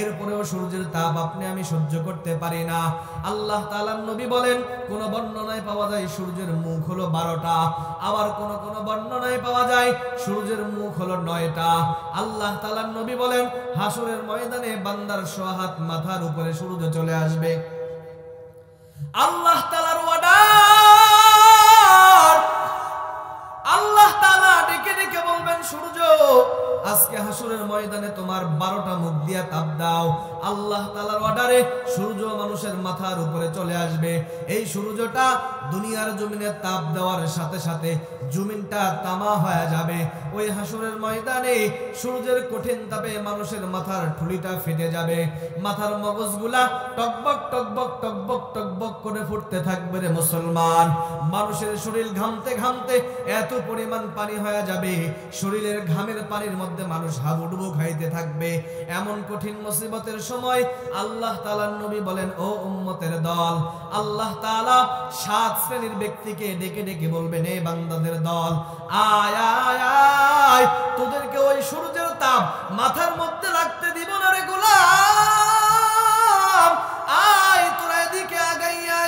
এরপরেও সূর্যের তাপ আপনি আমি সহ্য করতে পারি না। আল্লাহ তাআলার নবী বলেন, কোন বর্ণনায় পাওয়া যায় সূর্যের মুখ হলো 12টা, আবার কোন কোন বর্ণনায় পাওয়া যায় সূর্যের মুখ হলো 9টা। আল্লাহ তাআলার নবী বলেন, হাসরের ময়দানে বান্দার সোহাত মাথার উপরে সূর্য চলে আসবে। আল্লাহ তাআলার অর্ডার, আল্লাহ তাআলা ডেকে ডেকে বলবেন, সূর্য আজকে হাসরের ময়দানে তোমার 12টা মুখ দিয়ে তাপ দাও। আল্লাহ তাআলার অর্ডারে সূর্য মানুষের মাথার উপরে চলে আসবে। এই সূর্যটা দুনিয়ার জমিনে তাপ দেওয়ার সাথে সাথে জমিনটা তামা হয়ে যাবে। ওই হাসরের ময়দানে সূর্যের কঠিন তাপে মানুষের মাথার ঠুলিটা ফেটে যাবে, মাথার মগজগুলা টকবক টকবক টকবক টকবক করে ফুটতে থাকবে রে মুসলমান। মানুষের শরীর ঘামতে ঘামতে এত পরিমাণ পানি হয়ে যাবে, শরীরের ঘামের পানির মধ্যে মানুষ হাবুডুবু খাইতে থাকবে। এমন কঠিন মুসিবতের সময় আল্লাহ তাআলার নবী বলেন, ও উম্মতের দল, আল্লাহ তাআলা 7 শ্রেণীর ব্যক্তিকে ডেকে ডেকে বলবেন, এই বান্দাদের দল, আয় আয় আয়, তোদেরকে ওই সূর্যের তাপ মাথার মধ্যে লাগতে দিব না রে গোলাম, আয় তোরা এদিকে আগাইয়া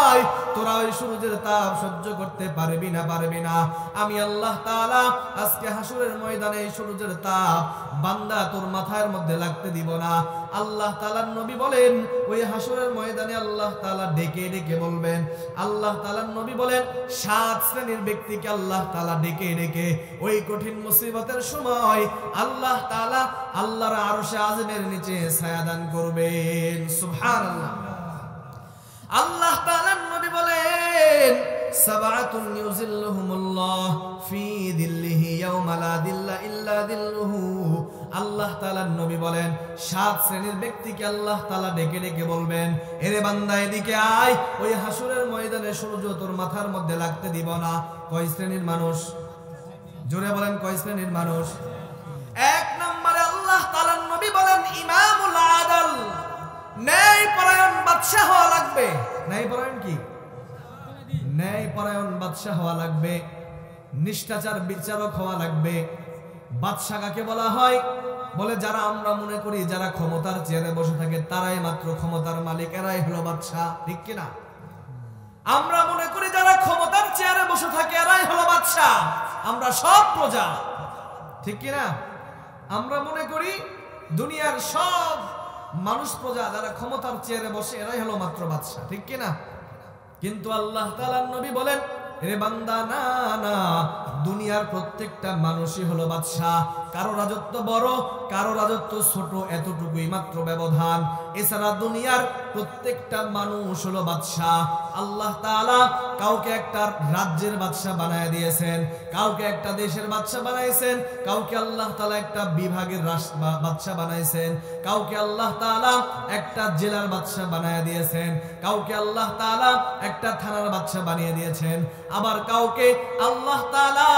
আয়, তোরা ওই সূর্যের তাপ সহ্য করতে পারবি না পারবি না। আমি আল্লাহ তাআলা আজকে হাসরের ময়দানে এই সূর্যের তাপ বান্দা তোর মাথার মধ্যে লাগতে দিব না। আল্লাহ তাআলার নবী বলেন, ওই হাসরের ময়দানে আল্লাহ তাআলা ডেকে ডেকে বলবেন, আল্লাহ তাআলার নবী বলেন 7 শ্রেণীর ব্যক্তিকে আল্লাহ তাআলা ডেকে ডেকে ওই কঠিন মুসিবতের সময় আল্লাহ তাআলা আল্লাহর আরশে আযমের নিচে ছায়া দান করবেন। সুবহানাল্লাহ। আল্লাহ তাআলার নবী বলেন, সাবাতুন ইউজিল্লুহুমুল্লাহ ফি দিল্লিহি ইয়াওমা লা দিল্লা ইল্লা দিল্লুহু। আল্লাহ তাআলার নবী বলেন, 7 শ্রেণীর ব্যক্তিকে আল্লাহ তাআলা ডেকে ডেকে বলবেন, এরে বান্দা এদিকে আয়, ওই হাসরের ময়দানে সূর্য তোর মাথার মধ্যে লাগতে দিব না। কয় শ্রেণীর মানুষ? জোরে বলেন, কয় শ্রেণীর মানুষ? 1 নম্বরে আল্লাহ তাআলার নবী বলেন, ইমামুল আদল, ন্যায়পরায়ণ বাদশা হওয়া লাগবে। ন্যায়পরায়ণ কি? ন্যায়পরায়ণ বাদশা হওয়া লাগবে, নিষ্ঠাচার বিচারক হওয়া লাগবে। বাদশা কাকে বলা হয়? বলে যারা আমরা মনে করি যারা ক্ষমতার চেয়ারে বসে থাকে তারাই মাত্র ক্ষমতার মালিক, এরাই হলো বাদশা, ঠিক কিনা? আমরা মনে করি যারা ক্ষমতার চেয়ারে বসে থাকে এরাই হলো বাদশা, আমরা সব প্রজা, ঠিক কিনা? আমরা মনে করি দুনিয়ার সব মানুষ প্রজা, যারা ক্ষমতার চেয়ারে বসে এরাই হলো মাত্র বাদশা, ঠিক কিনা? কিন্তু আল্লাহ তাআলার নবী বলেন, রে বান্দা, না না, দুনিয়ার প্রত্যেকটা মানুষই হলো বাদশা। কারো রাজত্ব বড়, কারো রাজত্ব ছোট, এতটুকুই মাত্র ব্যবধান। এছাড়া দুনিয়ার প্রত্যেকটা মানুষ হলো বাদশা। আল্লাহ তাআলা কাউকে একটা রাজ্যের বাদশা বানায় দিয়েছেন, কাউকে একটা দেশের বাদশা বানাইছেন, কাউকে আল্লাহ তাআলা একটা বিভাগের বাদশা বানাইছেন, কাউকে আল্লাহ তাআলা একটা জেলার বাদশা বানায় দিয়েছেন, কাউকে আল্লাহ তাআলা একটা থানার বাদশা বানিয়ে দিয়েছেন, আবার কাউকে আল্লাহ তাআলা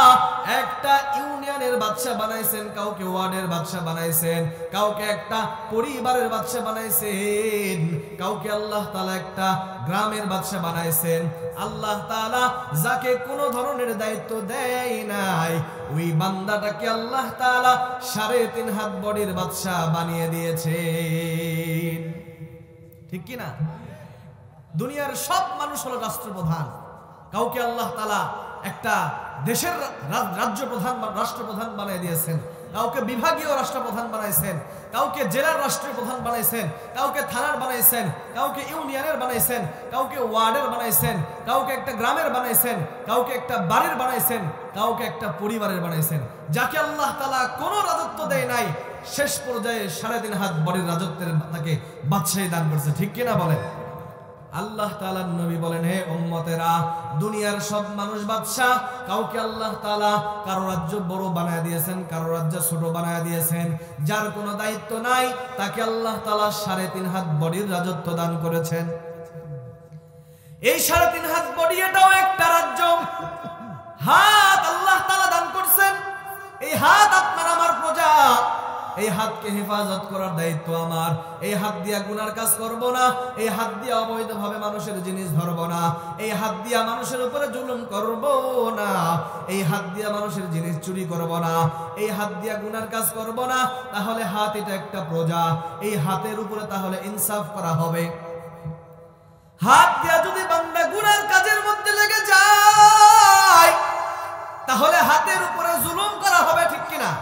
একটা ইউনিয়নের বাদশা বানাইছেন, কাউকে ওয়ার্ডের বাদশা বানাইছেন, কাউকে একটা পরিবারের বাদশা বানাইছেন, কাউকে আল্লাহ তাআলা একটা গ্রামের বাদশা বানাইছেন। আল্লাহ তাআলা যাকে কোনো ধরনের দায়িত্ব দেয় নাই, ওই বান্দাটাকে আল্লাহ তাআলা 3.5 হাত বডির বাদশা বানিয়ে দিয়েছেন, ঠিক কি না? দুনিয়ার সব মানুষ হলো রাষ্ট্রপ্রধান, কাউকে আল্লাহ তাআলা একটা দেশের রাজ্যপ্রধান বা রাষ্ট্রপ্রধান বানিয়ে দিয়েছেন, কাউকে বিভাগীয় রাষ্ট্রপ্রধান বানাইছেন, কাউকে জেলার রাষ্ট্রপ্রধান বানাইছেন, কাউকে থানার বানাইছেন, কাউকে ইউনিয়নের বানাইছেন, কাউকে ওয়ার্ডের বানাইছেন, কাউকে একটা গ্রামের বানাইছেন, কাউকে একটা বাড়ির বানাইছেন, কাউকে একটা পরিবারের বানাইছেন। যাকে আল্লাহ তাআলা কোনো রাজত্ব দেয় নাই, শেষ পর্যায়ে 3.5 হাত বড়ির রাজত্বের তাকে বাদশাহী দান করেছে, ঠিক কিনা বলেন? আল্লাহ তাআলার নবী বলেন, হে উম্মতেরা, দুনিয়ার সব মানুষ বাদশা। কাউকে আল্লাহ তাআলা কারো রাজ্য বড় বানায় দিয়েছেন, কারো রাজ্য ছোট বানায় দিয়েছেন। যার কোনো দায়িত্ব নাই তাকে আল্লাহ তাআলা 3.5 হাত বডির রাজত্ব দান করেছেন। এই 3.5 হাত বডি, এটাও একটা রাজ্য। হাত আল্লাহ তাআলা দান করছেন, এই হাত আপনার আমার প্রজা, এই হাতকে হেফাজত করার দায়িত্ব আমার। এই হাত দিয়া গুনার কাজ করব না, এই হাত দিয়া অবৈধভাবে মানুষের জিনিস ধরব না, এই হাত দিয়া মানুষের উপরে জুলুম করব না, এই হাত দিয়া মানুষের জিনিস চুরি করব না, এই হাত দিয়া গুনার কাজ করব না। তাহলে হাত এটা একটা প্রজা, এই হাতের উপরে তাহলে ইনসাফ করা হবে। হাত দিয়া যদি বান্দা গুনার কাজের মধ্যে লেগে যায় তাহলে হাতের উপরে জুলুম করা হবে, ঠিক কিনা?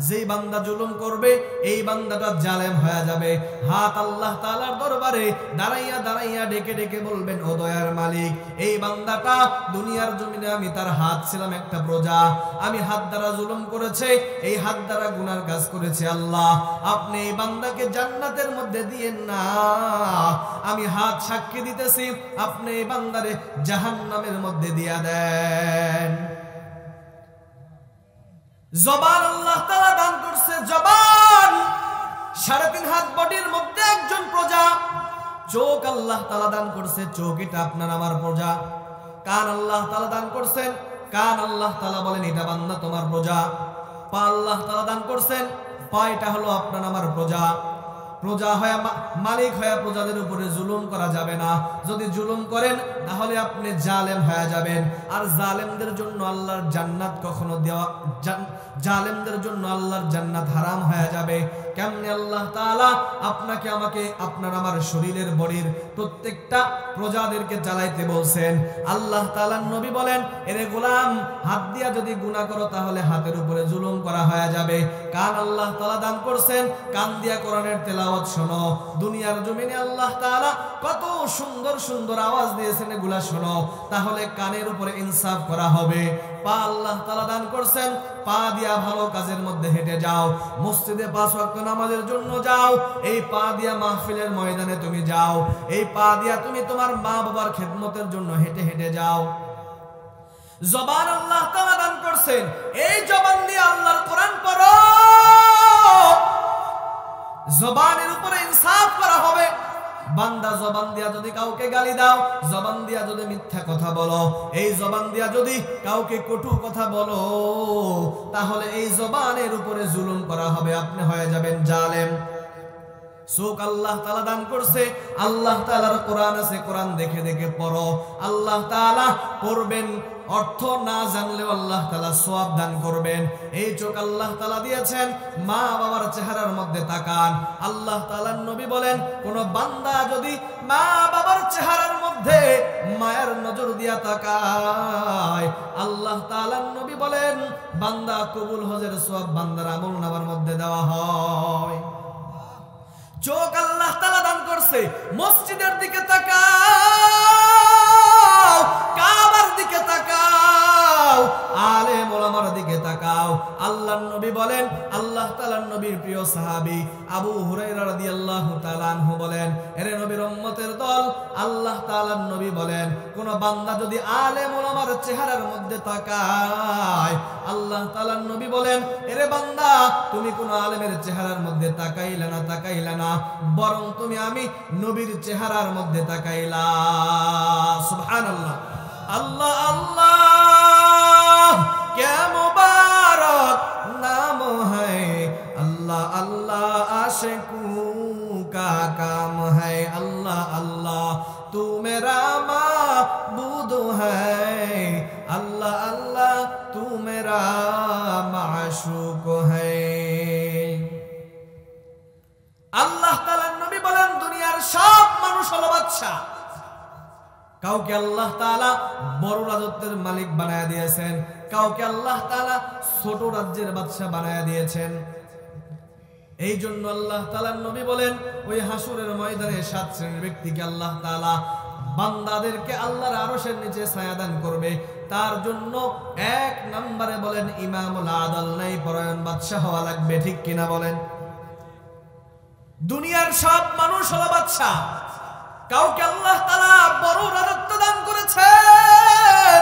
যেই বান্দা জুলুম করবে এই বান্দাটা জালেম হয়ে যাবে। হাত আল্লাহ তাআলার দরবারে দাঁড়াইয়া দাঁড়াইয়া ডেকে ডেকে বলবেন, ও দয়ার মালিক, এই বান্দাটা দুনিয়ার জমিনে আমি তার হাত ছিলাম একটা প্রজা, আমি হাত দ্বারা জুলুম করেছে, এই হাত দ্বারা গুনার কাজ করেছে। আল্লাহ, আপনি এই বান্দাকে জান্নাতের মধ্যে দিয়েন না। আমি হাত সাক্ষী দিতেছি, আপনি এই বান্দারে জাহান্নামের মধ্যে দিয়া দেন। জবান আল্লাহ তাআলা দান করছে, জবান 3.5 হাত বডির মধ্যে একজন প্রজা। চোখ আল্লাহ তাআলা দান করছে, চোখ এটা আপনার আমার প্রজা। কান আল্লাহ তাআলা দান করছেন, কান আল্লাহ তাআলা বলেন এটা বান্দা তোমার প্রজা। পা আল্লাহ তাআলা দান করছেন, পা এটা হলো আপনার আমার প্রজা। প্রজা হয়ে মালিক হয়ে প্রজাদের উপরে জুলুম করা যাবে না। যদি জুলুম করেন তাহলে আপনি জালেম হয়ে যাবেন। আর জালেমদের জন্য আল্লাহর জান্নাত কখনো দেওয়া, জালেমদের জন্য আল্লাহর জান্নাত হারাম হয়ে যাবে। কেমনে আল্লাহ তাআলা আপনাকে আমাকে আপনার আমার শরীরের বডির প্রত্যেকটা প্রজাদেরকে জ্বালাইতে বলছেন। আল্লাহ তাআলার নবী বলেন, এরে গোলাম, হাত দিয়া যদি গুনাহ করো তাহলে হাতের উপরে জুলুম করা হয়ে যাবে। কান আল্লাহ তাআলা দান করছেন, কান দিয়া কোরআনের তেলাওয়াত শোনো। দুনিয়ার জমিনে আল্লাহ তাআলা কত সুন্দর সুন্দর আওয়াজ দিয়েছেন, এগুলা শোনো। তাহলে কানের উপরে ইনসাফ করা হবে। পা আল্লাহ তাআলা দান করছেন, পা দিয়া ভালো কাজের মধ্যে হেঁটে যাও। মসজিদে 5 ওয়াক্ত নামাজের জন্য যাও, এই পা দিয়া মাহফিলের ময়দানে তুমি যাও, এই পা দিয়া তুমি তোমার মা বাবার খেদমতের জন্য হেঁটে হেঁটে যাও। জবান আল্লাহ তাআলা দান করছেন, এই জবান দিয়ে আল্লাহর কোরআন পড়ো। জবানের উপরে ইনসাফ করা হবে। বান্দা জবান দিয়া যদি কাউকে গালি দাও, জবান দিয়া যদি মিথ্যা কথা বলো, এই জবান দিয়া যদি কাউকে কটু কথা বলো, তাহলে এই জবানের উপরে জুলুম করা হবে, আপনি হয়ে যাবেন জালেম। চোখ আল্লাহ তাআলা দান করছে, আল্লাহ তাআলার কোরআন আছে, কোরআন দেখে দেখে পড়ো। আল্লাহ তাআলা পড়বেন, অর্থ না জানলেও আল্লাহ তাআলা সওয়াব দান করবেন। এই চোখ আল্লাহ তাআলা দিয়েছেন, মা বাবার চেহারার মধ্যে তাকান। আল্লাহ তাআলার নবী বলেন, কোন বান্দা যদি মা বাবার চেহারার মধ্যে মায়ের নজর দিয়া তাকায়, আল্লাহ তাআলার নবী বলেন বান্দা কবুল হজের সওয়াব বান্দার আমলনামার মধ্যে দেওয়া হয়। চোখ আল্লাহ তাআলা দান করছে, মসজিদের দিকে তাকাও, কাবার দিকে তাকাও, আলেম ওলামার দিকে তাকাও। আল্লাহর নবী বলেন, আল্লাহ তাআলার নবীর প্রিয় সাহাবী আবু হুরায়রা রাদিয়াল্লাহু তাআলা আনহু বলেন, এরে নবীর উম্মতের দল, আল্লাহ তাআলার নবী বলেন, কোন বান্দা যদি আলেম ওলামার চেহারার মধ্যে তাকায়, আল্লাহ তাআলার নবী বলেন, এরে বান্দা, তুমি কোন আলেমের চেহারার মধ্যে তাকাইলা না, বরং তুমি আমি নবীর চেহারার মধ্যে তাকাইলা। সুবহানাল্লাহ। আল্লাহ আল্লাহ क्या मुबारक नाम है, अल्लाह अल्लाह आशिकों का काम है, अल्लाह अल्लाह तू मेरा माबूद है, अल्लाह अल्लाह तू मेरा माशूक है। আল্লাহ তাআলার নবী বলেন, দুনিয়ার সব মানুষ হলো বাদশা। কাউকে আল্লাহ তাআলা বড় রাজত্বের মালিক বানায়া দিয়েছেন, কাউকে আল্লাহ তাআলা ছোট রাজ্যের বাদশা বানায়া দিয়েছেন। এই জন্য আল্লাহ তাআলার নবী বলেন, ওই হাসরের ময়দানে 7 শ্রেণীর ব্যক্তিকে আল্লাহ তাআলা বান্দাদেরকে আল্লাহর আরশের নিচে ছায়া দান করবে। তার জন্য 1 নম্বরে বলেন ইমামুল আদল, নাই পরায়ণ বাদশা হওয়া লাগবে, ঠিক কিনা বলেন? দুনিয়ার সব মানুষ হলো বাদশা, কাউকে আল্লাহ তাআলা বড় রাজত্ব দান করেছেন।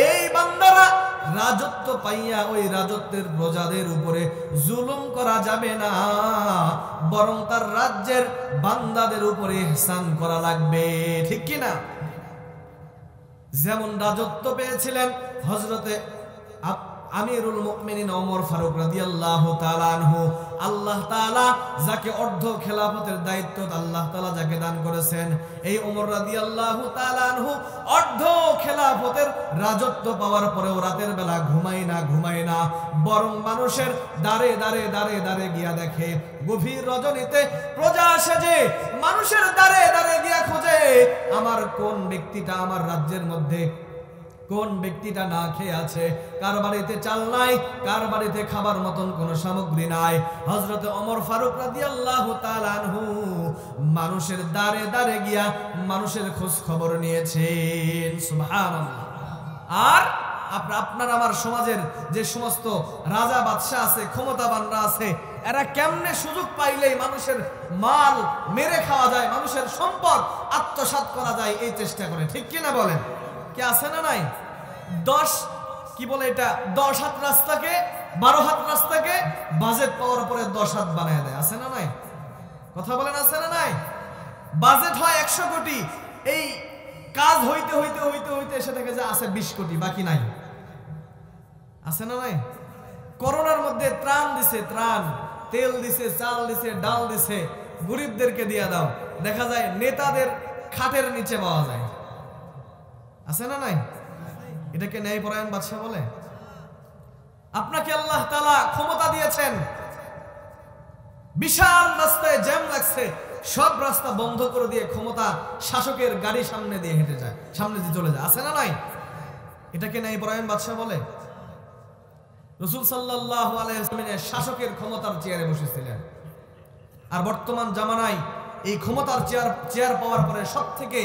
এই বান্দারা রাজত্ব পাইয়া ওই রাজত্বের প্রজাদের উপরে জুলুম করা যাবে না, বরং তার রাজ্যের বান্দাদের উপরে ইহসান করা লাগবে, ঠিক কি না? যেমন রাজত্ব পেয়েছিলেন হযরতে আমিরুল মুমিনিন ওমর ফারুক রাদিয়াল্লাহু তাআলা আনহু, আল্লাহ তাআলা যাকে অর্ধ খেলাফতের দায়িত্ব আল্লাহ তাআলা যাকে দান করেছেন, এই ওমর রাদিয়াল্লাহু তাআলা আনহু অর্ধ খেলাফতের রাজত্ব পাওয়ার পরেও রাতের বেলা ঘুমায় না, বরং মানুষের দাঁড়ে দাঁড়ে দাঁড়ে দাঁড়ে গিয়া দেখে, গভীর রজনীতে প্রজা সেজে মানুষের দাঁড়ে দাঁড়ে গিয়া খোঁজে আমার কোন ব্যক্তিটা আমার রাজ্যের মধ্যে কোন ব্যক্তিটা না খেয়ে আছে, কার বাড়িতে চাল নাই, কার বাড়িতে খাবার মতন কোন সামগ্রী নাই। হযরত ওমর ফারুক রাদিয়াল্লাহু তাআলা আনহু মানুষের দাঁড়ে দাঁড়ে গিয়া মানুষের খোঁজ খবর নিয়েছেন। সুবহানাল্লাহ। আর আপনার আমার সমাজের যে সমস্ত রাজা বাদশা আছে, ক্ষমতাবানরা আছে, এরা কেমনে সুযোগ পাইলেই মানুষের মাল মেরে খাওয়া যায়, মানুষের সম্পদ আত্মসাৎ করা যায়, এই চেষ্টা করে। ঠিক কিনা বলেন? কি আছে না নাই? 10 হাত রাস্তাকে 12 হাত রাস্তাকে বাজেট পাওয়ার পরে 10 হাত বানায় দেয়। আছে না নাই? কথা বলেন, আছে না নাই? বাজেট হয় 100 কোটি, এই কাজ হইতে হইতে হইতে হইতে এসে দেখে যে আছে 20 কোটি, বাকি নাই। আছে না নাই? করোনার মধ্যে ত্রাণ দিছে, ত্রাণ, তেল দিছে, চাল দিছে, ডাল দিছে, গরিবদেরকে দিয়ে দাও, দেখা যায় নেতাদের খাটের নিচে পাওয়া যায়। আছে না নাই? এটাকে ন্যায়পরায়ণ বাদশা বলে? আপনাকে আল্লাহ তাআলা ক্ষমতা দিয়েছেন, বিশাল রাস্তায় জ্যাম লাগছে, সব রাস্তা বন্ধ করে দিয়ে ক্ষমতা শাসকের গাড়ি সামনে দিয়ে হেঁটে যায়, সামনে দিয়ে চলে যায়। আছে না নাই? এটাকে ন্যায়পরায়ণ বাদশা বলে? রাসূল সাল্লাল্লাহু আলাইহি ওয়াসাল্লাম শাসকের ক্ষমতার চেয়ারে বসেছিলেন। আর বর্তমান জামানায় এই ক্ষমতার চেয়ার পাওয়ার পরে সব থেকে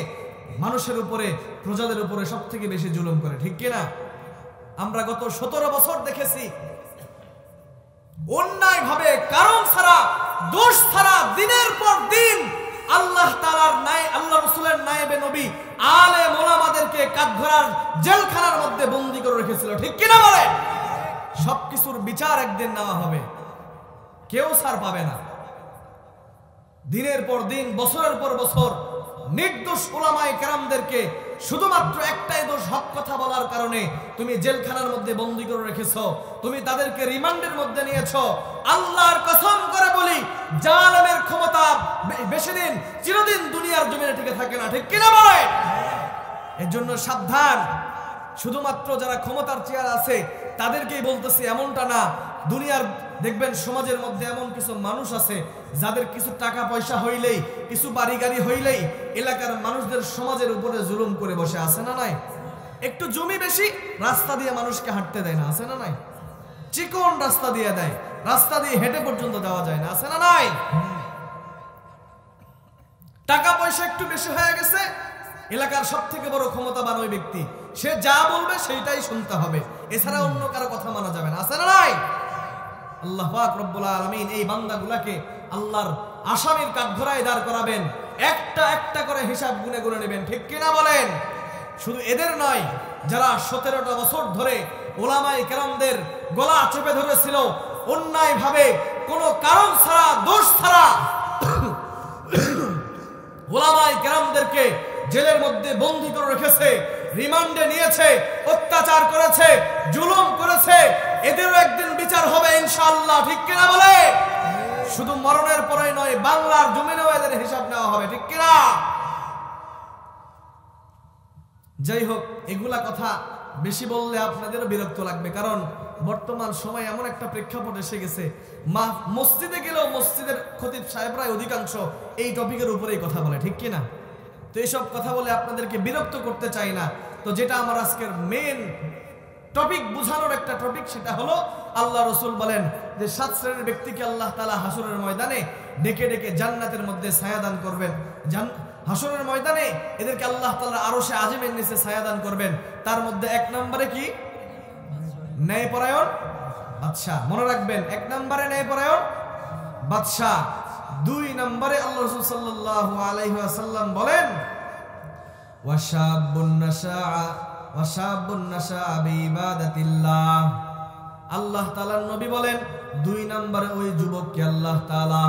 মানুষের উপরে, প্রজাদের উপরে সব থেকে বেশি জুলুম করে। ঠিক কিনা? আমরা গত 17 বছর দেখেছি অন্যায় ভাবে, কারণ ছাড়া, দোষ ছাড়া দিনের পর দিন আল্লাহ তাআলার আল্লাহ রাসূলের নায়েবে নবী আলেম ওলামাদেরকে কাঠগড়ার জেলখানার মধ্যে বন্দী করে রেখেছিল। ঠিক কিনা বলে? সবকিছুর বিচার একদিন নেওয়া হবে, কেউ ছাড় পাবে না। দিনের পর দিন, বছরের পর বছর নির্দোষ উলামায়ে কেরামদেরকে শুধুমাত্র একটাই দোষ, হক কথা বলার কারণে তুমি জেলখানার মধ্যে বন্দী করে রেখেছো, তুমি তাদেরকে রিমান্ডের মধ্যে নিয়েছো। আল্লাহর কসম করে বলি, জালেমের ক্ষমতা বেশি দিন, চিরদিন দুনিয়ার জমিনে টিকে থাকে না। ঠিক কিনা বলে? এর জন্য সাবধান। শুধুমাত্র যারা ক্ষমতার চেয়ার আছে তাদেরকেই বলতেছি এমনটা না। দুনিয়ার দেখবেন সমাজের মধ্যে এমন কিছু মানুষ আছে যাদের কিছু টাকা পয়সা হইলেই, কিছু বাড়ি গাড়ি হইলেই এলাকার মানুষদের সমাজের উপরে জুলুম করে বসে। আছে না নাই? একটু জমি বেশি, রাস্তা দিয়ে মানুষকে হাঁটতে দেয় না। আছে না নাই? চিকন রাস্তা দিয়ে দেয়, রাস্তা দিয়ে হেঁটে পর্যন্ত দেওয়া যায় না। আছে না নাই? টাকা পয়সা একটু বেশি হয়ে গেছে, এলাকার সব থেকে বড় ক্ষমতাবান ওই ব্যক্তি, সে যা বলবে সেইটাই শুনতে হবে, এছাড়া অন্য কারো কথা মানা যাবে না। আছে না নাই? আল্লাহ পাক রব্বুল আলামিন এই বান্দাগুলাকে আল্লাহর আসামির কাঠগড়ায় দাঁড় করাবেন, একটা একটা করে হিসাব গুনে গুনে নেবেন। ঠিক কিনা বলেন? শুধু এদের নয়, যারা 17টা বছর ধরে ওলামায়ে কেরামদের গলা চেপে ধরেছিল, অন্যায় ভাবে কোনো কারণ ছাড়া, দোষ ছাড়া ওলামায়ে কেরামদেরকে জেলের মধ্যে বন্দী করে রেখেছে, রিমান্ডে নিয়েছে, অত্যাচার করেছে, জুলুম করেছে, এদেরও একদিন বিচার হবে ইনশাআল্লাহ। ঠিক কিনা বলে? শুধু মরণের পরে নয়, বাংলার জমিনেও এদের হিসাব নেওয়া হবে। ঠিক কিনা? যাই হোক, এগুলা কথা বেশি বললে আপনাদেরও বিরক্ত লাগবে, কারণ বর্তমান সময় এমন একটা প্রেক্ষাপট এসে গেছে, মসজিদে গেলেও মসজিদের খতিব সাহেবরাই অধিকাংশ এই টপিকের উপরেই কথা বলে। ঠিক কিনা? তো এইসব কথা বলে আপনাদেরকে বিরক্ত করতে চাই না। তো যেটা আমার আজকের মেন টপিক, বুঝানোর একটা টপিক, সেটা হলো আল্লাহ রাসূল বলেন যে 7 শ্রেণীর ব্যক্তিকে আল্লাহ তাআলা হাসরের ময়দানে ডেকে ডেকে জান্নাতের মধ্যে ছায়া দান করবেন। হাসরের ময়দানে এদেরকে আল্লাহ তাআলা আরশে আজিমের নিচে ছায়া দান করবেন। তার মধ্যে 1 নম্বরে কি? ন্যায়পরায়ণ বাদশা। মনে রাখবেন, 1 নম্বরে ন্যায়পরায়ণ বাদশা, 2 নম্বরে আল্লাহ রাসূল সাল্লাল্লাহু আলাইহি ওয়াসাল্লাম বলেন ওয়াশাবুন নাশা বিইবাদাতিল্লাহ। আল্লাহ তাআলার নবী বলেন 2 নম্বরে ওই যুবককে আল্লাহ তাআলা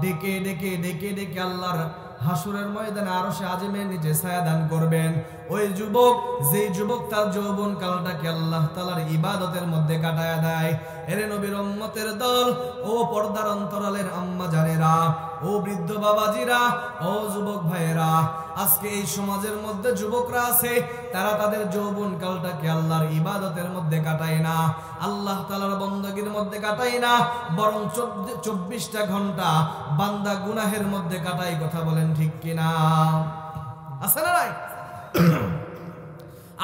ডেকে ডেকে ডেকে ডেকে আল্লাহর হাসরের ময়দানে আরশে আজিমের নিচে ছায়া দান করবেন। ওই যুবক, যেই যুবক তার যৌবন কালটাকে আল্লাহ তাআলার ইবাদতের মধ্যে কাটায়া দেয়। এরে নবীর উম্মতের দল, ও পর্দার অন্তরালের আম্মা জানেরা, ও বৃদ্ধ বাবাজিরা, ও যুবক ভাইয়েরা, আজকে এই সমাজের মধ্যে যুবকরা আছে, তারা তাদের যৌবন কালটাকে আল্লাহর ইবাদতের মধ্যে কাটায় না, আল্লাহ তাআলার বندگির মধ্যে কাটায় না, বরং 24টা ঘন্টা বান্দা গুনাহের মধ্যে কাটায়। কথা বলেন ঠিক কিনা? আছে না নাই?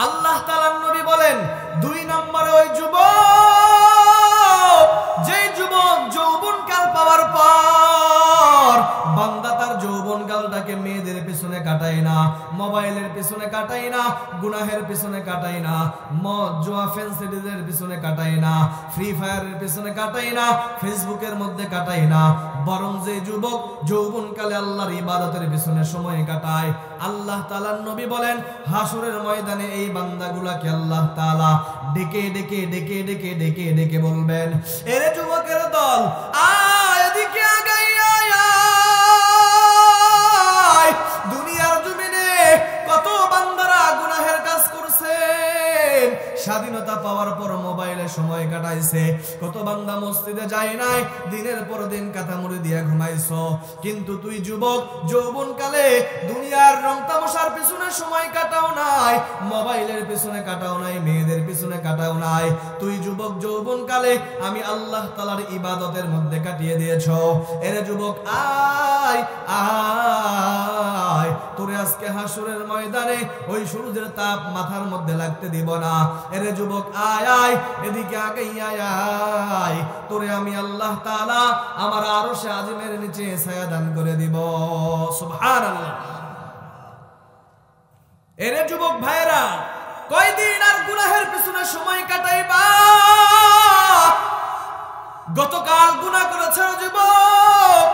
আল্লাহ তাআলার নবী বলেন, 2 নম্বরে ওই যুবক, যে যুবক যৌবনকাল পাওয়ার পর বান্দা তার যৌবনকালটাকে মেয়েদের পিছনে কাটায় না, মোবাইলের পিছনে কাটায় না, গুনাহের পিছনে কাটায় না, মদ জুয়া ফ্যান্সিডিজের পিছনে কাটায় না, ফ্রি ফায়ারের পিছনে কাটায় না, ফেসবুকের মধ্যে কাটায় না, বরং যে যুবক যৌবনকালে আল্লাহর ইবাদতের পিছনে সময় কাটায়, আল্লাহ তাআলার নবী বলেন, হাসরের ময়দানে এই বান্দাগুলোকে আল্লাহ তাআলা ডেকে ডেকে ডেকে ডেকে ডেকে ডেকে বলবেন, এরে যুবকের দল, আয় এদিকে আগাই আয়। দুনিয়ার জমিনে কত বান্দারা গুনাহের কাজ করছেন, স্বাধীনতা পাওয়ার পর মোবাইলে সময় কাটাইছে, কত বান্দা মসজিদে যায় নাই, দিনের পর দিন কাঁথামুড়ি দিয়ে ঘুমাইছো, কিন্তু তুই যুবক যৌবনকালে দুনিয়ার রং তামাশার পিছনে সময় কাটাও নাই, মোবাইলের পিছনে কাটাও নাই, মেয়েদের পিছনে কাটাও নাই, তুই যুবক যৌবনকালে আমি আল্লাহ তাআলার ইবাদতের মধ্যে কাটিয়ে দিয়েছো। এরে যুবক, আয় আয়, তোরে আজকে হাসরের ময়দানে ওই সূর্যের তাপ মাথার মধ্যে লাগতে দিব না। এরে যুবক, আয় আয়, এদিকে আগাই আয় আয়, তোরে আমি আল্লাহ তাআলা আমার আরশে আজিমের নিচে ছায়া দান করে দিব। সুবহানাল্লাহ। এরে যুবক ভাইরা, কয়দিন আর গুনাহের পিছনে সময় কাটাইবা? গতকাল গুনাহ করেছ যুবক,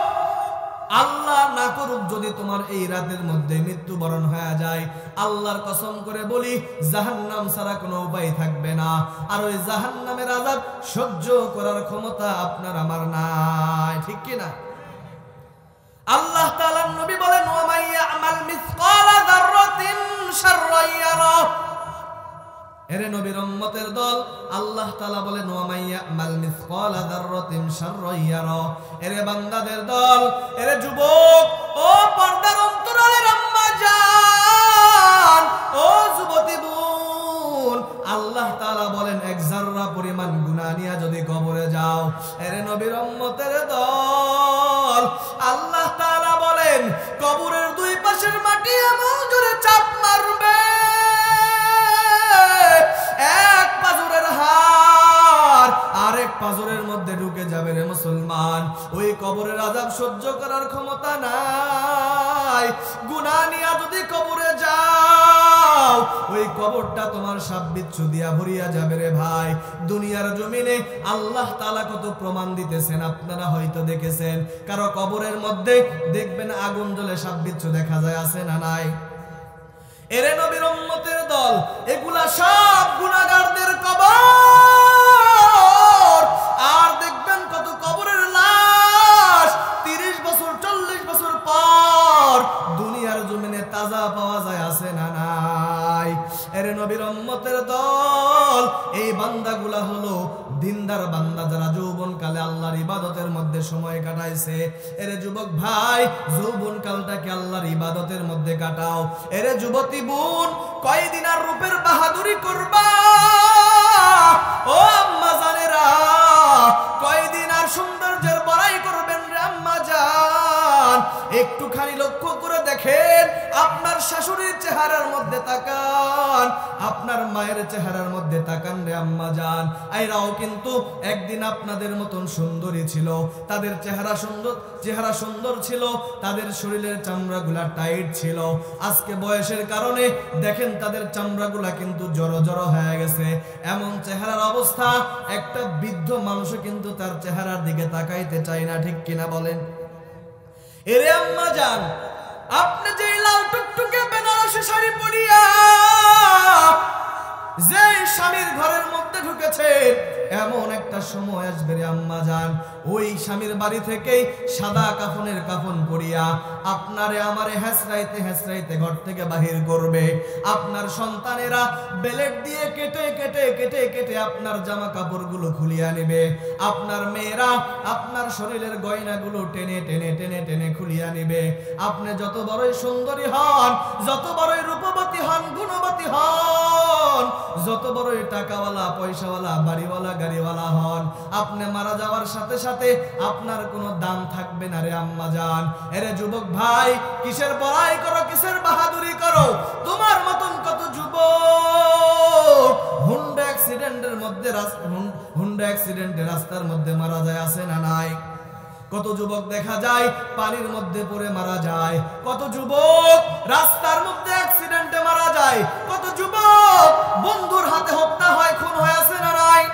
আল্লাহ না করুক যদি তোমার এই রাতের মধ্যে মৃত্যুবরণ হয়ে যায়, আল্লাহর কসম করে বলি জাহান্নাম ছাড়া কোনো উপায় থাকবে না, আর ওই জাহান্নামের আযাব সহ্য করার ক্ষমতা আপনার আমার নাই। ঠিক কি না? আল্লাহ তাআলার নবী বলেন, ওয়া মান ইয়ামাল মিসকালা যাররাতিন শাররান ইয়ারা। এরে নবীর উম্মতের দল, আল্লাহ তাআলা বলেন, ওয়া মান ইয়ামাল মিসকালা যাররাতিন শাররান ইয়ারা। এরে বান্দাদের দল, এরে যুবক, ও পর্দার অন্তরালের আম্মা জান, ও যুবতী বোন, আল্লাহ তাআলা বলেন, এক জাররা পরিমাণ গুনাহ নিয়ে যদি কবরে যাও, এরে নবীর উম্মতের দল, আল্লাহ তাআলা বলেন, কবরের 2 পাশের মাটি এমন জোরে চাপ মারবে, এক পাজরের হাড় আরেক পাজরের মধ্যে ঢুকে যাবে। রে মুসলমান, ওই কবরের আযাব সহ্য করার ক্ষমতা নাই। গুনাহ নিয়ে যদি কবরে যাও, ওই কবরটা তোমার সাপ বিচ্ছু দিয়া ভরিয়া যাবে রে ভাই। দুনিয়ার জমিনে আল্লাহ তাআলা কত প্রমাণ দিতেছেন, আপনারা হয়তো দেখেছেন, কারো কবরের মধ্যে দেখবেন আগুন জ্বলে সাপ বিচ্ছু দেখা যায়, আছে না নাই? এরে নবীর উম্মতের দল, এগুলা সব গুনাহগারদের কবর। আর দেখবেন কত কবরের লাশ 30 বছর 40 বছর পর দুনিয়ার জমিনে তাজা পাওয়া যায়, আছে না নাই? এরে নবীর উম্মতের দল, এই বান্দাগুলা হলো দিনদার বান্দা, যারা যৌবনকালে আল্লাহর ইবাদতের মধ্যে সময় কাটাইছে। এরে যুবক ভাই, যৌবনকালটাকে আল্লাহর ইবাদতের মধ্যে কাটাও। এরে যুবতী বোন, কয়দিন আর রূপের বাহাদুরি করবা? ও আম্মা জানেরা, কয়দিন আর সৌন্দর্যের বড়াই করবেন রে আম্মা জান? একটুখানি লক্ষ্য করে দেখেন, আপনার শাশুড়ির চেহারার মধ্যে তাকান, আপনার মায়ের চেহারার মধ্যে তাকান রে আম্মা জান। এরাও কিন্তু একদিন আপনাদের মতন সুন্দরী ছিল, তাদের চেহারা সুন্দর ছিল, তাদের শরীরের চামড়াগুলা টাইট ছিল। আজকে বয়সের কারণে দেখেন তাদের চামড়াগুলা কিন্তু জড়ো জড়ো হয়ে গেছে। এমন চেহারার অবস্থা, একটা বৃদ্ধ মানুষও কিন্তু তার চেহারার দিকে তাকাইতে চায় না। ঠিক কিনা বলেন? এরে আম্মা জান, আপনি যে লাল টুকটুকে বেনারসি শাড়ি পরিয়া যে স্বামীর ঘরের মধ্যে ঢুকেছে এমন একটা সময় আসবে রে আম্মা জান, ওই স্বামীর বাড়ি থেকেই সাদা কাফনের কাফন পরিয়া আপনারে আমারে হেসরাইতে হেসরাইতে ঘর থেকে বাহির করবে। আপনার সন্তানেরা বেলেট দিয়ে কেটে কেটে কেটে কেটে আপনার জামা কাপড়গুলো খুলিয়া নেবে। আপনার মেয়েরা আপনার শরীরের গয়নাগুলো টেনে টেনে টেনে টেনে খুলিয়া নেবে। আপনি যত বড়ই সুন্দরী হন, যত বড়ই রূপবতী হন, গুণবতী হন, যত বড়ই টাকাওয়ালা পয়সাওয়ালা বাড়িওয়ালা গাড়িওয়ালা হন, আপনি মারা যাওয়ার সাথে সাথে আপনার কোনো দাম থাকবে না রে আম্মা জান। এরে যুবক ভাই, কিসের বড়াই করো, কিসের বাহাদুরি করো? তোমার মতন কত যুবক হুন্ডা অ্যাক্সিডেন্টে রাস্তার মধ্যে মারা যায়, আছে না নাই? কত যুবক দেখা যায় পানির মধ্যে পড়ে মারা যায়, কত যুবক রাস্তার মধ্যে অ্যাক্সিডেন্টে মারা যায়, কত যুবক বন্ধুর হাতে হত্যা হয়, খুন হয়, আছে না নাই?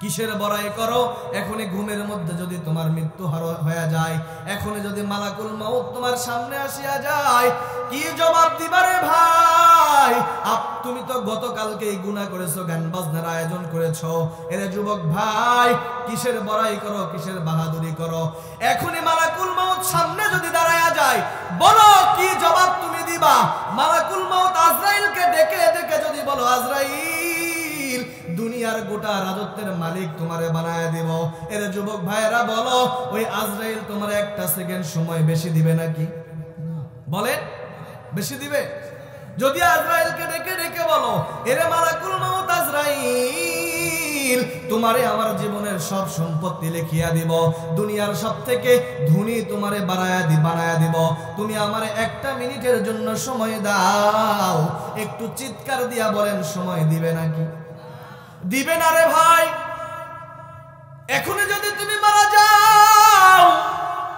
কিসের বড়াই করো? এখনই ঘুমের মধ্যে যদি তোমার মৃত্যু হয়ে যায়, এখনই যদি মালাকুল মউত তোমার সামনে আসিয়া যায়, কি জবাব দিবারে ভাই? তুমি তো গতকালকেই গুনাহ করেছো, গান বাজনার আয়োজন করেছো। এরে যুবক ভাই, কিসের বড়াই করো, কিসের বাহাদুরি করো? এখনই মালাকুল মউত সামনে যদি দাঁড়ায়া যায়, বলো কি জবাব তুমি দিবা? মালাকুল মউত আজরাইলকে ডেকে ডেকে যদি বলো, আজরাইল দুনিয়ার গোটা রাজত্বের মালিক তোমারে বানায় দেব, এর যুবক ভাইরা বলো, ওই আজরাইল তোমার একটা সেকেন্ড সময় বেশি দিবে নাকি? বলেন, বেশি দিবে? যদি আজরাইলকে ডেকে ডেকে বলো, এরে মালাকুল মউত আজরাইল তোমারে আমার জীবনের সব সম্পত্তি লিখিয়া দিব, দুনিয়ার সব থেকে ধনী তোমারে বানায়া দিব, তুমি আমারে একটা মিনিটের জন্য সময় দাও। একটু চিৎকার দিয়া বলেন, সময় দিবে নাকি? দিবে না রে ভাই। এখনই যদি তুমি মারা যাও,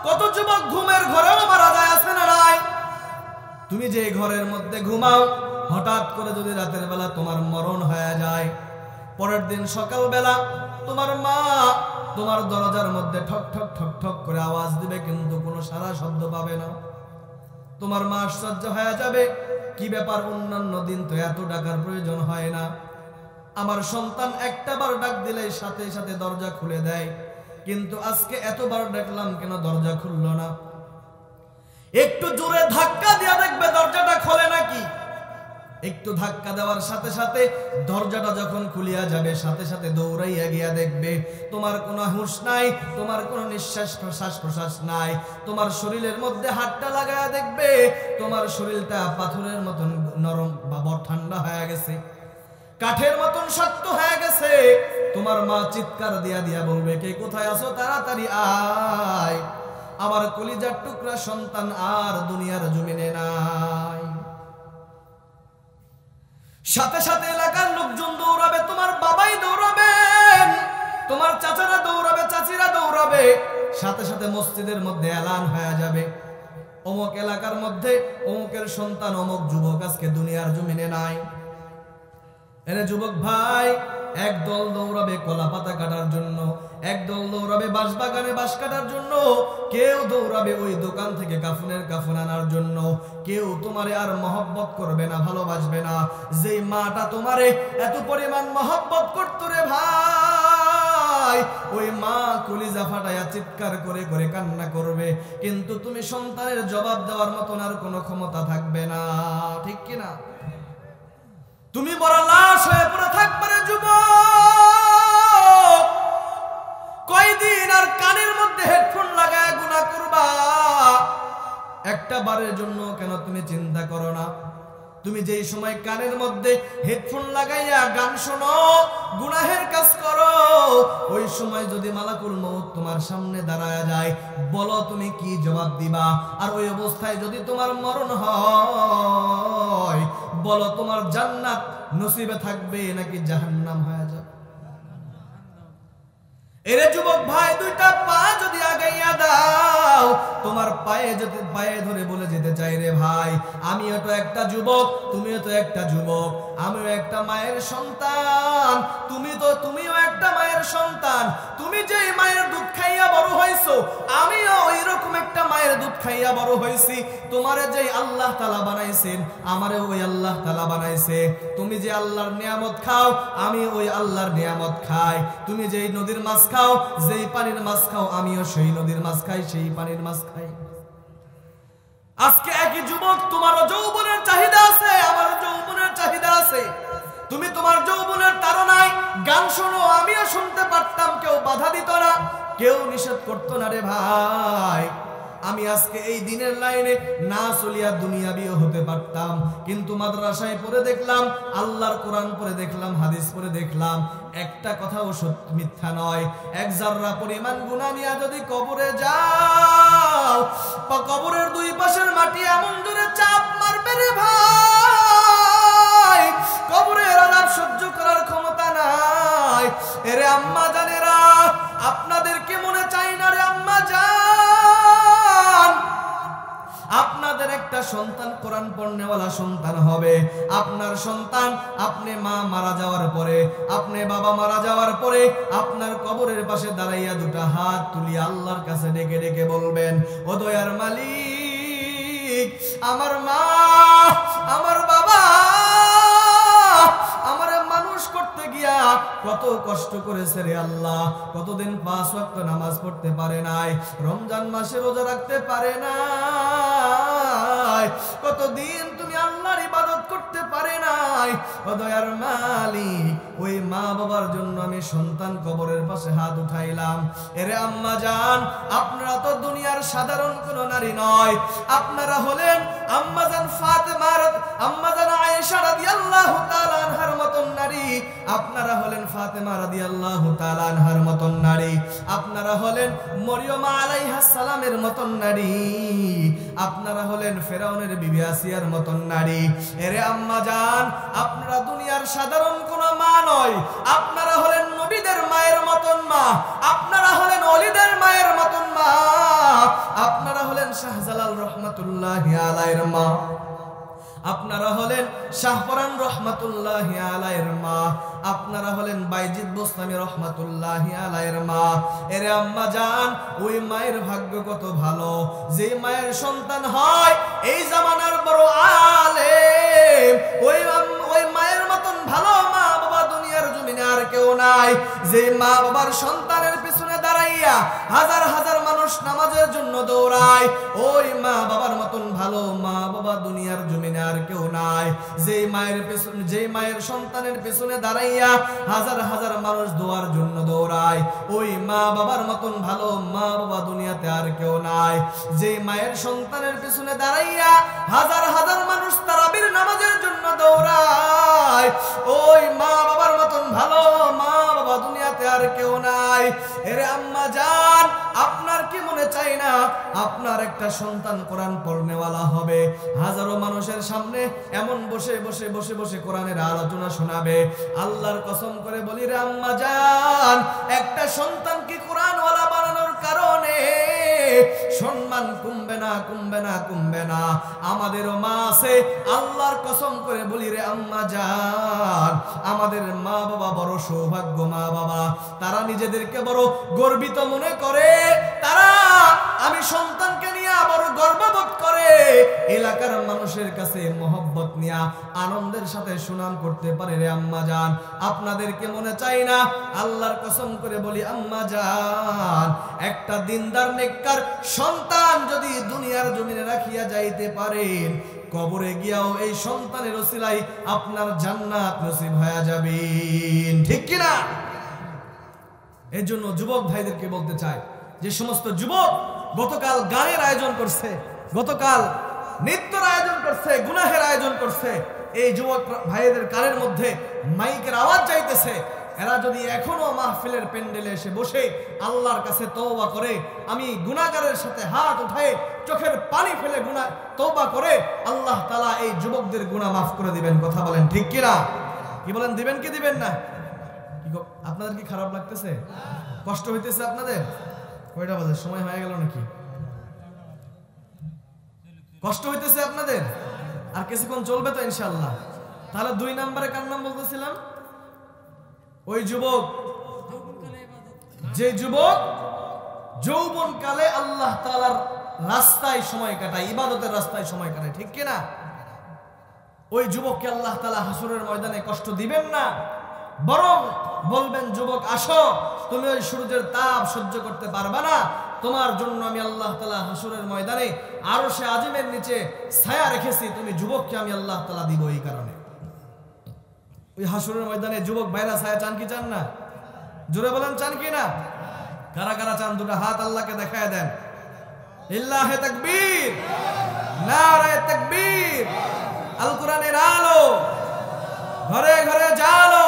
কত যুবক ঘুমের ঘরেও মারা যায়, আছে না নাই? তুমি যে ঘরের মধ্যে ঘুমাও, হঠাৎ করে যদি রাতের বেলা তোমার মরণ হয়ে যায়, পরের দিন সকালবেলা তোমার মা তোমার দরজার মধ্যে ঠক ঠক ঠক ঠক করে আওয়াজ দিবে, কিন্তু কোনো সারা শব্দ পাবে না। তোমার মা আশ্চর্য হয়ে যাবে, কি ব্যাপার, অন্যান্য দিন তো এত ডাকার প্রয়োজন হয় না, আমার সন্তান একটা বার ডাক দিলে সাথে সাথে দরজা খুলে দেয়, কিন্তু আজকে এতবার ডাকলাম কেন দরজা খুললো না? একটু জোরে ধাক্কা দিয়া দেখবে দরজাটা খোলে নাকি। একটু ধাক্কা দেওয়ার সাথে সাথে দরজাটা যখন খুলিয়া যাবে, সাথে সাথে দৌড়াইয়া গিয়া দেখবে তোমার কোনো হুঁশ নাই, তোমার কোনো নিঃশ্বাস প্রশ্বাস নাই। তোমার শরীরের মধ্যে হাতটা লাগায়া দেখবে তোমার শরীরটা পাথরের মতন নরম বা ঠান্ডা হয়ে গেছে, কাঠের মতন শক্ত হয়ে গেছে। তোমার মা চিৎকার দিয়া দিয়া বলবে, কে কোথায় আছো, তাড়াতাড়ি আয়, আমার কলিজার টুকরা সন্তান আর দুনিয়ার জমিনে নাই। সাথে সাথে এলাকার লোকজন দৌড়াবে, তোমার বাবাই দৌড়াবেন, তোমার চাচারা দৌড়াবে, চাচিরা দৌড়াবে, সাথে সাথে মসজিদের মধ্যে এলান হয়ে যাবে, অমুক এলাকার মধ্যে অমুকের সন্তান অমুক যুবক আজকে দুনিয়ার জমিনে নাই। এরে যুবক ভাই, একদল দৌড়াবে কলা পাতা কাটার জন্য, একদল দৌড়াবে বাঁশ বাগানে বাঁশ কাটার জন্য, কেউ দৌড়াবে ওই দোকান থেকে কাফনের কাফন আনার জন্য। কেউ তোমারে আর মহব্বত করবে না, ভালোবাসবে না। যেই মাটা তোমারে এত পরিমাণ মহব্বত করতো রে ভাই, ওই মা কলিজা ফাটাইয়া চিৎকার করে করে কান্না করবে, কিন্তু তুমি সন্তানের জবাব দেওয়ার মতন আর কোনো ক্ষমতা থাকবে না, ঠিক কিনা? তুমি বড় লাশ হয়ে পড়ে থাকবে রে যুবক। কয়দিন আর কানের মধ্যে হেডফোন লাগায় গুনাহ করবা? একটা বারের জন্য কেন তুমি চিন্তা করো না? তুমি যেই সময় কানের মধ্যে হেডফোন লাগাইয়া গান শোনো, গুনাহের কাজ করো, ওই সময় যদি মালাকুল মউত তোমার সামনে দাঁড়ায়া যায়, বলো তুমি কি জবাব দিবা? আর ওই অবস্থায় যদি তোমার মরণ হয়, বলো তোমার জান্নাত নসিবে থাকবে নাকি জাহান্নাম হয়ে যাবে? এরে যুবক ভাই, দুইটা পা যদি আগাইয়া দাও, তোমার পায়ে ধরে বলে যেতে চাই, রে ভাই, আমিও তো একটা যুবক, তুমিও তো একটা যুবক, আমিও একটা মায়ের সন্তান, তুমিও একটা মায়ের সন্তান। তুমি যেই মায়ের দুধ খাইয়া বড় হইছো, আমিও ওইরকম একটা মায়ের দুধ খাইয়া বড় হইছি, তোমারে যে আল্লাহ তাআলা বানাইছেন আমারে ওই আল্লাহ তাআলা বানাইছে। তুমি যে আল্লাহর নিয়ামত খাও আমি ওই আল্লাহর নিয়ামত খাই। তুমি যেই নদীর মাছ খাও, যেই পানির মাছ খাও, আমিও সেই নদীর মাছ খাই, সেই পানির মাছ খাই। আজকে একই যুবক, তোমারও যৌবনের চাহিদা আছে, আমার যৌবনের চাহিদা আছে। তুমি তোমার যৌবনের তাড়নায় গান শোনো, আমিও শুনতে পারতাম, কেউ বাধা দিত না, কেউ নিষেধ করতো না রে ভাই। আমি আজকে এই দিনের লাইনে না চলিয়া দুনিয়াবিও হতে পারতাম, কিন্তু মাদ্রাসায় পড়ে দেখলাম, আল্লাহর কোরআন পড়ে দেখলাম, হাদিস পড়ে দেখলাম, একটা কথাও সত্য মিথ্যা নয়। এক জাররা পরিমাণ গুনাহ নিয়ে যদি কবরে যাও, বা কবরের দুই পাশের মাটি এমন জোরে চাপ মারবে রে ভাই, কবরের আযাব সহ্য করার ক্ষমতা নাই। এরে আম্মা জানেরা, আপনাদেরকে মনে চাই না রে আম্মা জান, আপনাদের একটা সন্তান কোরআন পড়নেওয়ালা সন্তান হবে। আপনার সন্তান আপনি মা মারা যাওয়ার পরে, আপনি বাবা মারা যাওয়ার পরে আপনার কবরের পাশে দাঁড়াইয়া দুটা হাত তুলিয়া আল্লাহর কাছে ডেকে ডেকে বলবেন, ও দয়ার মালিক, আমার মা আমার বাবা আমারে মানুষ করতে গিয়া কত কষ্ট করেছে রে আল্লাহ, কতদিন 5 ওয়াক্ত নামাজ পড়তে পারে নাই, রমজান মাসে রোজা রাখতে পারে নাই, কতদিন তুমি আল্লাহর ইবাদত করতে পারে নাই। ও দয়ার মালিক, ওই মা বাবার জন্য আমি সন্তান কবরের পাশে হাত উঠাইলাম। এরে আম্মা জান, আপনারা তো দুনিয়ার সাধারণ কোন নারী নয়, আপনারা হলেন আম্মা জান ফাতেমা, আম্মা জান আয়েশা রাদিয়াল্লাহু তাআলা আনহার মতন নারী, আপনারা হলেন ফাতেমা রাদিয়াল্লাহু তাআলা আনহার মতন নারী, আপনারা হলেন মরিয়ম আলাইহাস সালামের মতন নারী, আপনারা হলেন ফেরাউনের বিবি আসিয়ার মতন নারী। এরে আম্মা জান, আপনারা দুনিয়ার সাধারণ কোন মা নয়, আপনারা হলেন নবীদের মায়ের মতন মা, আপনারা হলেন ওলিদের মায়ের মতন মা, আপনারা হলেন শাহজালাল রহমাতুল্লাহি আলাইহির মা, আপনারা হলেন শাহপরান রহমাতুল্লাহি আলাইহির মা, আপনারা হলেন বাইজিদ বোস্তামি রহমাতুল্লাহি আলাইহির মা। এরে আম্মা জান, ওই মায়ের ভাগ্য কত ভালো, যে মায়ের সন্তান হয় এই জামানার বড় আলেম, ওই মায়ের মতন ভালো মা বাবা দুনিয়ার জমিনে আর কেউ নাই। যে মা বাবার সন্তানের পিছনে দাঁড়াইয়া হাজার হাজার মানুষ নামাজের জন্য দৌড়ায়, ওই মা বাবার মতন ভালো মা বাবা দুনিয়ার জমিনে আর কেউ নাই। যে মায়ের পেছনে, যে মায়ের সন্তানের পেছনে দাঁড়াইয়া হাজার হাজার মানুষ দোয়ার জন্য দৌড়ায়, ওই মা বাবার মতন ভালো মা বাবা দুনিয়াতে আর কেউ নাই। যে মায়ের সন্তানের পেছনে দাঁড়াইয়া হাজার হাজার মানুষ তারাবির নামাজের জন্য দৌড়ায়, ওই মা বাবার মতন ভালো মা বাবা দুনিয়াতে আর কেউ নাই। এরে আম্মা জান, আপনার কি মনে চাই না আপনার একটা সন্তান কোরআন পড়নেওয়ালা হবে, হাজারো মানুষের সামনে এমন বসে বসে বসে বসে কোরআনের আলোচনা শোনাবে? আল্লাহর কসম করে বলি রে আম্মা জান, একটা সন্তানকে কোরআনওয়ালা বানানোর কারণে সম্মান কমবে না, কমবে না, কমবে না। আমাদেরও মা আছে, আল্লাহর কসম করে বলি রে আম্মা জান, আমাদের মা বাবা বড় সৌভাগ্য মা বাবা, তারা নিজেদেরকে বড় গর্বিত মনে করে, তারা আমি সন্তানকে নিয়ে বড় গর্ববোধ করে এলাকার মানুষের কাছে মহব্বত নিয়ে আনন্দের সাথে সুনাম করতে পারে রে আম্মা জান। আপনাদেরকে মনে চাই না, আল্লাহর কসম করে বলি আম্মা জান, একটা দিনদার নেককার সন্তান যদি দুনিয়ার জমিনে রাখিয়া যাইতে পারেন, কবরে গিয়াও এই সন্তানের ওসিলায় আপনার জান্নাত নসিব হয়ে যাবে, ঠিক কি না? এই জন্য যুবক ভাইদেরকে বলতে চাই, যে সমস্ত যুবক গতকাল গানের আয়োজন করছে, গতকাল নৃত্যের আয়োজন করছে, গুনাহের আয়োজন করছে, এই যুবক ভাইদের কানের মধ্যে মাইকের আওয়াজ যাইতেছে, এরা যদি এখনো মাহফিলের প্যান্ডেলে এসে বসে আল্লাহর কাছে তওবা করে, আমি গুনাহগারের সাথে হাত উঠায় চোখের পানি ফেলে গুনাহ তওবা করে, আল্লাহ তাআলা এই যুবকদের গুনাহ মাফ করে দিবেন। কথা বলেন ঠিক কি না? কি বলেন, দিবেন কি দিবেন না? আপনাদের কি খারাপ লাগতেছে? কষ্ট হইতেছে আপনাদের? কয়টা বাজে? সময় হয়ে গেল নাকি? কষ্ট হইতেছে আপনাদের? আর কিছুক্ষণ চলবে তো ইনশাআল্লাহ। তাহলে 2 নম্বরে কার নাম বলতেছিলাম? ওই যুবক, যে যুবক যৌবন কালে আল্লাহ তাআলার রাস্তায় সময় কাটায়, ইবাদতের রাস্তায় সময় কাটায়, ঠিক কিনা? ওই যুবককে আল্লাহ তাআলা হাসরের ময়দানে কষ্ট দিবেন না, বরং বলবেন, যুবক আসো, তুমি ওই সূর্যের তাপ সহ্য করতে পারবা না, তোমার জন্য আমি আল্লাহ তাআলা হাসরের ময়দানে আরশে আজিমের নিচে ছায়া রেখেছি, তুমি যুবককে আমি আল্লাহ তাআলা দিব। এই কারণে ওই হাসরের ময়দানে যুবক ভাইরা ছায়া চান কি চান না? জোরে বলেন, চান কি না? কারা কারা চান? দুটো হাত আল্লাহকে দেখায় দেন। লিল্লাহি তাকবীর, নারায়ে তাকবীর। আল কোরআনের আলো ঘরে ঘরে জালো,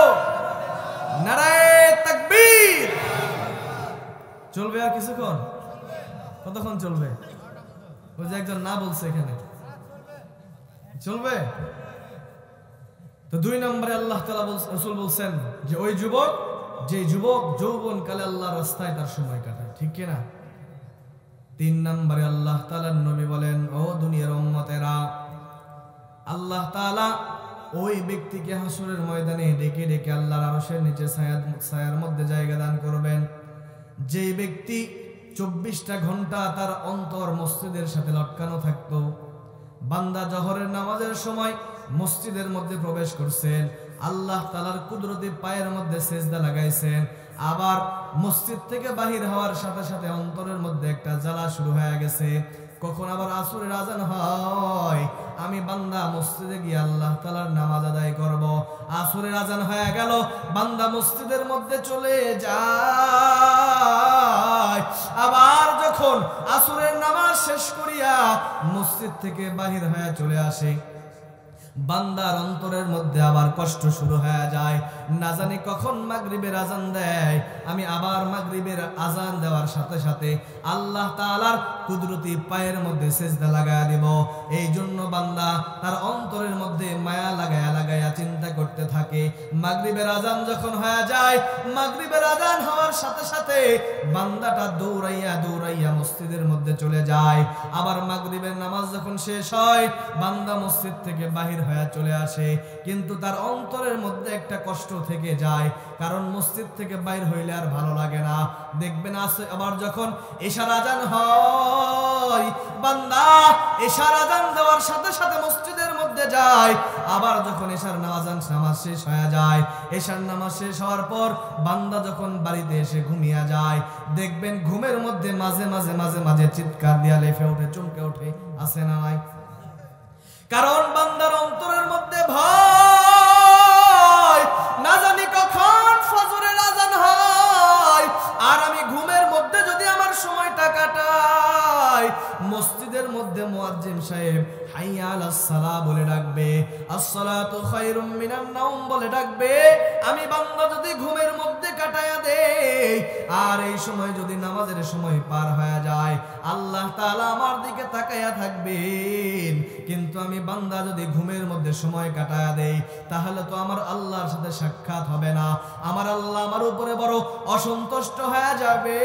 নারায়ে তাকবীর। চলবে আর কিছুক্ষণ? কতক্ষণ চলবে? ওই যে একজন না বলছে এখানে, চলবে তো। 2 নম্বরে আল্লাহ তাআলা রাসূল বলছেন যে ওই যুবক, যে যুবক যৌবন কালে আল্লাহর রাস্তায় তার সময় কাটায়, ঠিক কি না? 3 নম্বরে আল্লাহ তাআলার নবী বলেন, ও দুনিয়ার উম্মতেরা, আল্লাহ তাআলা ওই ব্যক্তিকে হাসরের ময়দানে ডেকে ডেকে আল্লাহর আরশের নিচে ছায়ার মধ্যে জায়গা দান করবেন, যে ব্যক্তি 24টা ঘন্টা তার অন্তর মসজিদের সাথে লটকানো থাকতো। বান্দা জোহরের নামাজের সময় মসজিদের মধ্যে প্রবেশ করছেন, আল্লাহ তাআলার কুদরতি পায়ের মধ্যে সেজদা লাগাইছেন, আবার মসজিদ থেকে বাহির হওয়ার সাথে সাথে অন্তরের মধ্যে একটা জ্বালা শুরু হয়ে গেছে। কখন আবার আসরের আজান হয়, আমি বান্দা মসজিদে গিয়ে আল্লাহ তাআলার নামাজ আদায় করব। আসরের আজান হয়ে গেল, বান্দা মসজিদের মধ্যে চলে যায়। আবার যখন আসরের নামাজ শেষ করিয়া মসজিদ থেকে বাহির হয়ে চলে আসে, বান্দার অন্তরের মধ্যে আবার কষ্ট শুরু হয়ে যায়। না জানি কখন মাগরিবের আজান দেয়, আমি আবার মাগরিবের আজান দেওয়ার সাথে সাথে আল্লাহ তাআলার কুদরতি পায়ের মধ্যে সেজদা লাগায়া দেব। এই জন্য বান্দা তার অন্তরের মধ্যে মায়া লাগায়া লাগায়া চিন্তা করতে থাকে। মাগরিবের আজান যখন হয়ে যায়, মাগরিবের আজান হওয়ার সাথে সাথে বান্দাটা দৌড়াইয়া দৌড়াইয়া মসজিদের মধ্যে চলে যায়। আবার মাগরিবের নামাজ যখন শেষ হয়, বান্দা মসজিদ থেকে বাহির হয়ে চলে আসে, কিন্তু তার অন্তরের মধ্যে একটা কষ্ট থেকে যায়, কারণ মসজিদ থেকে বাইর হইলে আর ভালো লাগে না। দেখবেন আছে আবার যখন এশার আজান হয়, বান্দা এশার আজান দেওয়ার সাথে সাথে মসজিদের মধ্যে যায়। আবার যখন এশার নামাজ শেষ হয়ে যায়, এশার নামাজ শেষ হওয়ার পর বান্দা যখন বাড়িতে এসে ঘুমিয়ে যায়, দেখবেন ঘুমের মধ্যে মাঝে মাঝে মাঝে মাঝে চিৎকার দিয়া লেফে ওঠে, চমকে ওঠে, আছে না নাই? কারণ বান্দার অন্তরের মধ্যে ভয়, না জানি কখন ফজরের আজান হয়, আর আমি ঘুমের মধ্যে যদি আমার সময়টা কাটাই, মসজিদের মধ্যে মুয়াজ্জিন সাহেব হাইয়া আলাস সালাহ বলে ডাকবে, আসসালাতু খায়রুম মিনান নাওম বলে ডাকবে, আমি বান্দা যদি ঘুমের মধ্যে কাটায়া দেই, আর এই সময় যদি নামাজের সময় পার হয়ে যায়, আল্লাহ তাআলা আমার দিকে তাকায়া থাকবেন। কিন্তু আমি বান্দা যদি ঘুমের মধ্যে সময় কাটায়া দেই, তাহলে তো আমার আল্লাহর সাথে সাক্ষাৎ হবে না, আমার আল্লাহ আমার উপরে বড় অসন্তুষ্ট হয়ে যাবে।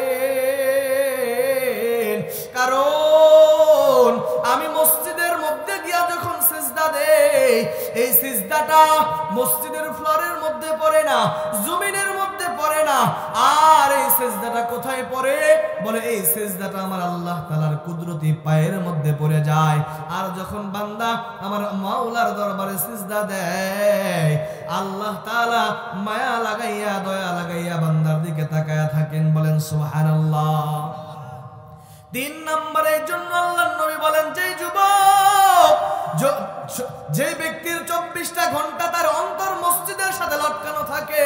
কারণ আমি মসজিদের মধ্যে গিয়া যখন সিজদা দেই, এই সিজদাটা মসজিদের ফ্লোরের মধ্যে পড়ে না, জমিনের মধ্যে পড়ে না, আর এই সিজদাটা কোথায় পড়ে? বলে এই সিজদাটা আমার আল্লাহ তাআলার কুদরতি পায়ের মধ্যে পড়ে যায়। আর যখন বান্দা আমার মাওলার দরবারে সিজদা দেয়, আল্লাহ তাআলা মায়া লাগাইয়া দয়া লাগাইয়া বান্দার দিকে তাকায়া থাকেন। বলেন সুবহানাল্লাহ। 3 নম্বরের জন্য আল্লাহর নবী বলেন, যে যুবক, যে ব্যক্তির 24টা ঘন্টা তার অন্তর মসজিদের সাথে লটকানো থাকে,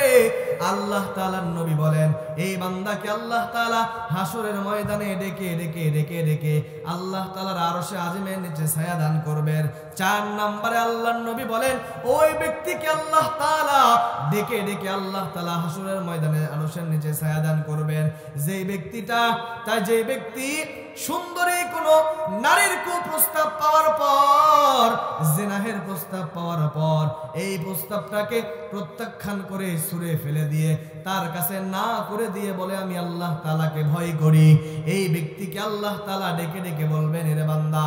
আল্লাহ তাআলার নবী বলেন এই বান্দাকে আল্লাহ তাআলা হাসরের ময়দানে ডেকে ডেকে ডেকে ডেকে আল্লাহ তাআলার আরশে আজিমের নিচে ছায়া দান করবেন। 4 নম্বরে আল্লাহর নবী বলেন ওই ব্যক্তিকে আল্লাহ তাআলা ডেকে ডেকে আল্লাহ তাআলা হাসরের ময়দানে আরশের নিচে ছায়া দান করবেন। যেই ব্যক্তি সুন্দরী কোন নারীর কুপ্রস্তাব পাওয়ার পর, জিনাহের প্রস্তাব পাওয়ার পর, এই প্রস্তাবটাকে প্রত্যাখ্যান করে ছুঁড়ে ফেলে দিয়ে তার কাছে না করে দিয়ে বলে আমি আল্লাহ তাআলাকে ভয় করি, এই ব্যক্তিকে আল্লাহ তাআলা ডেকে ডেকে বলবেন, এরে বান্দা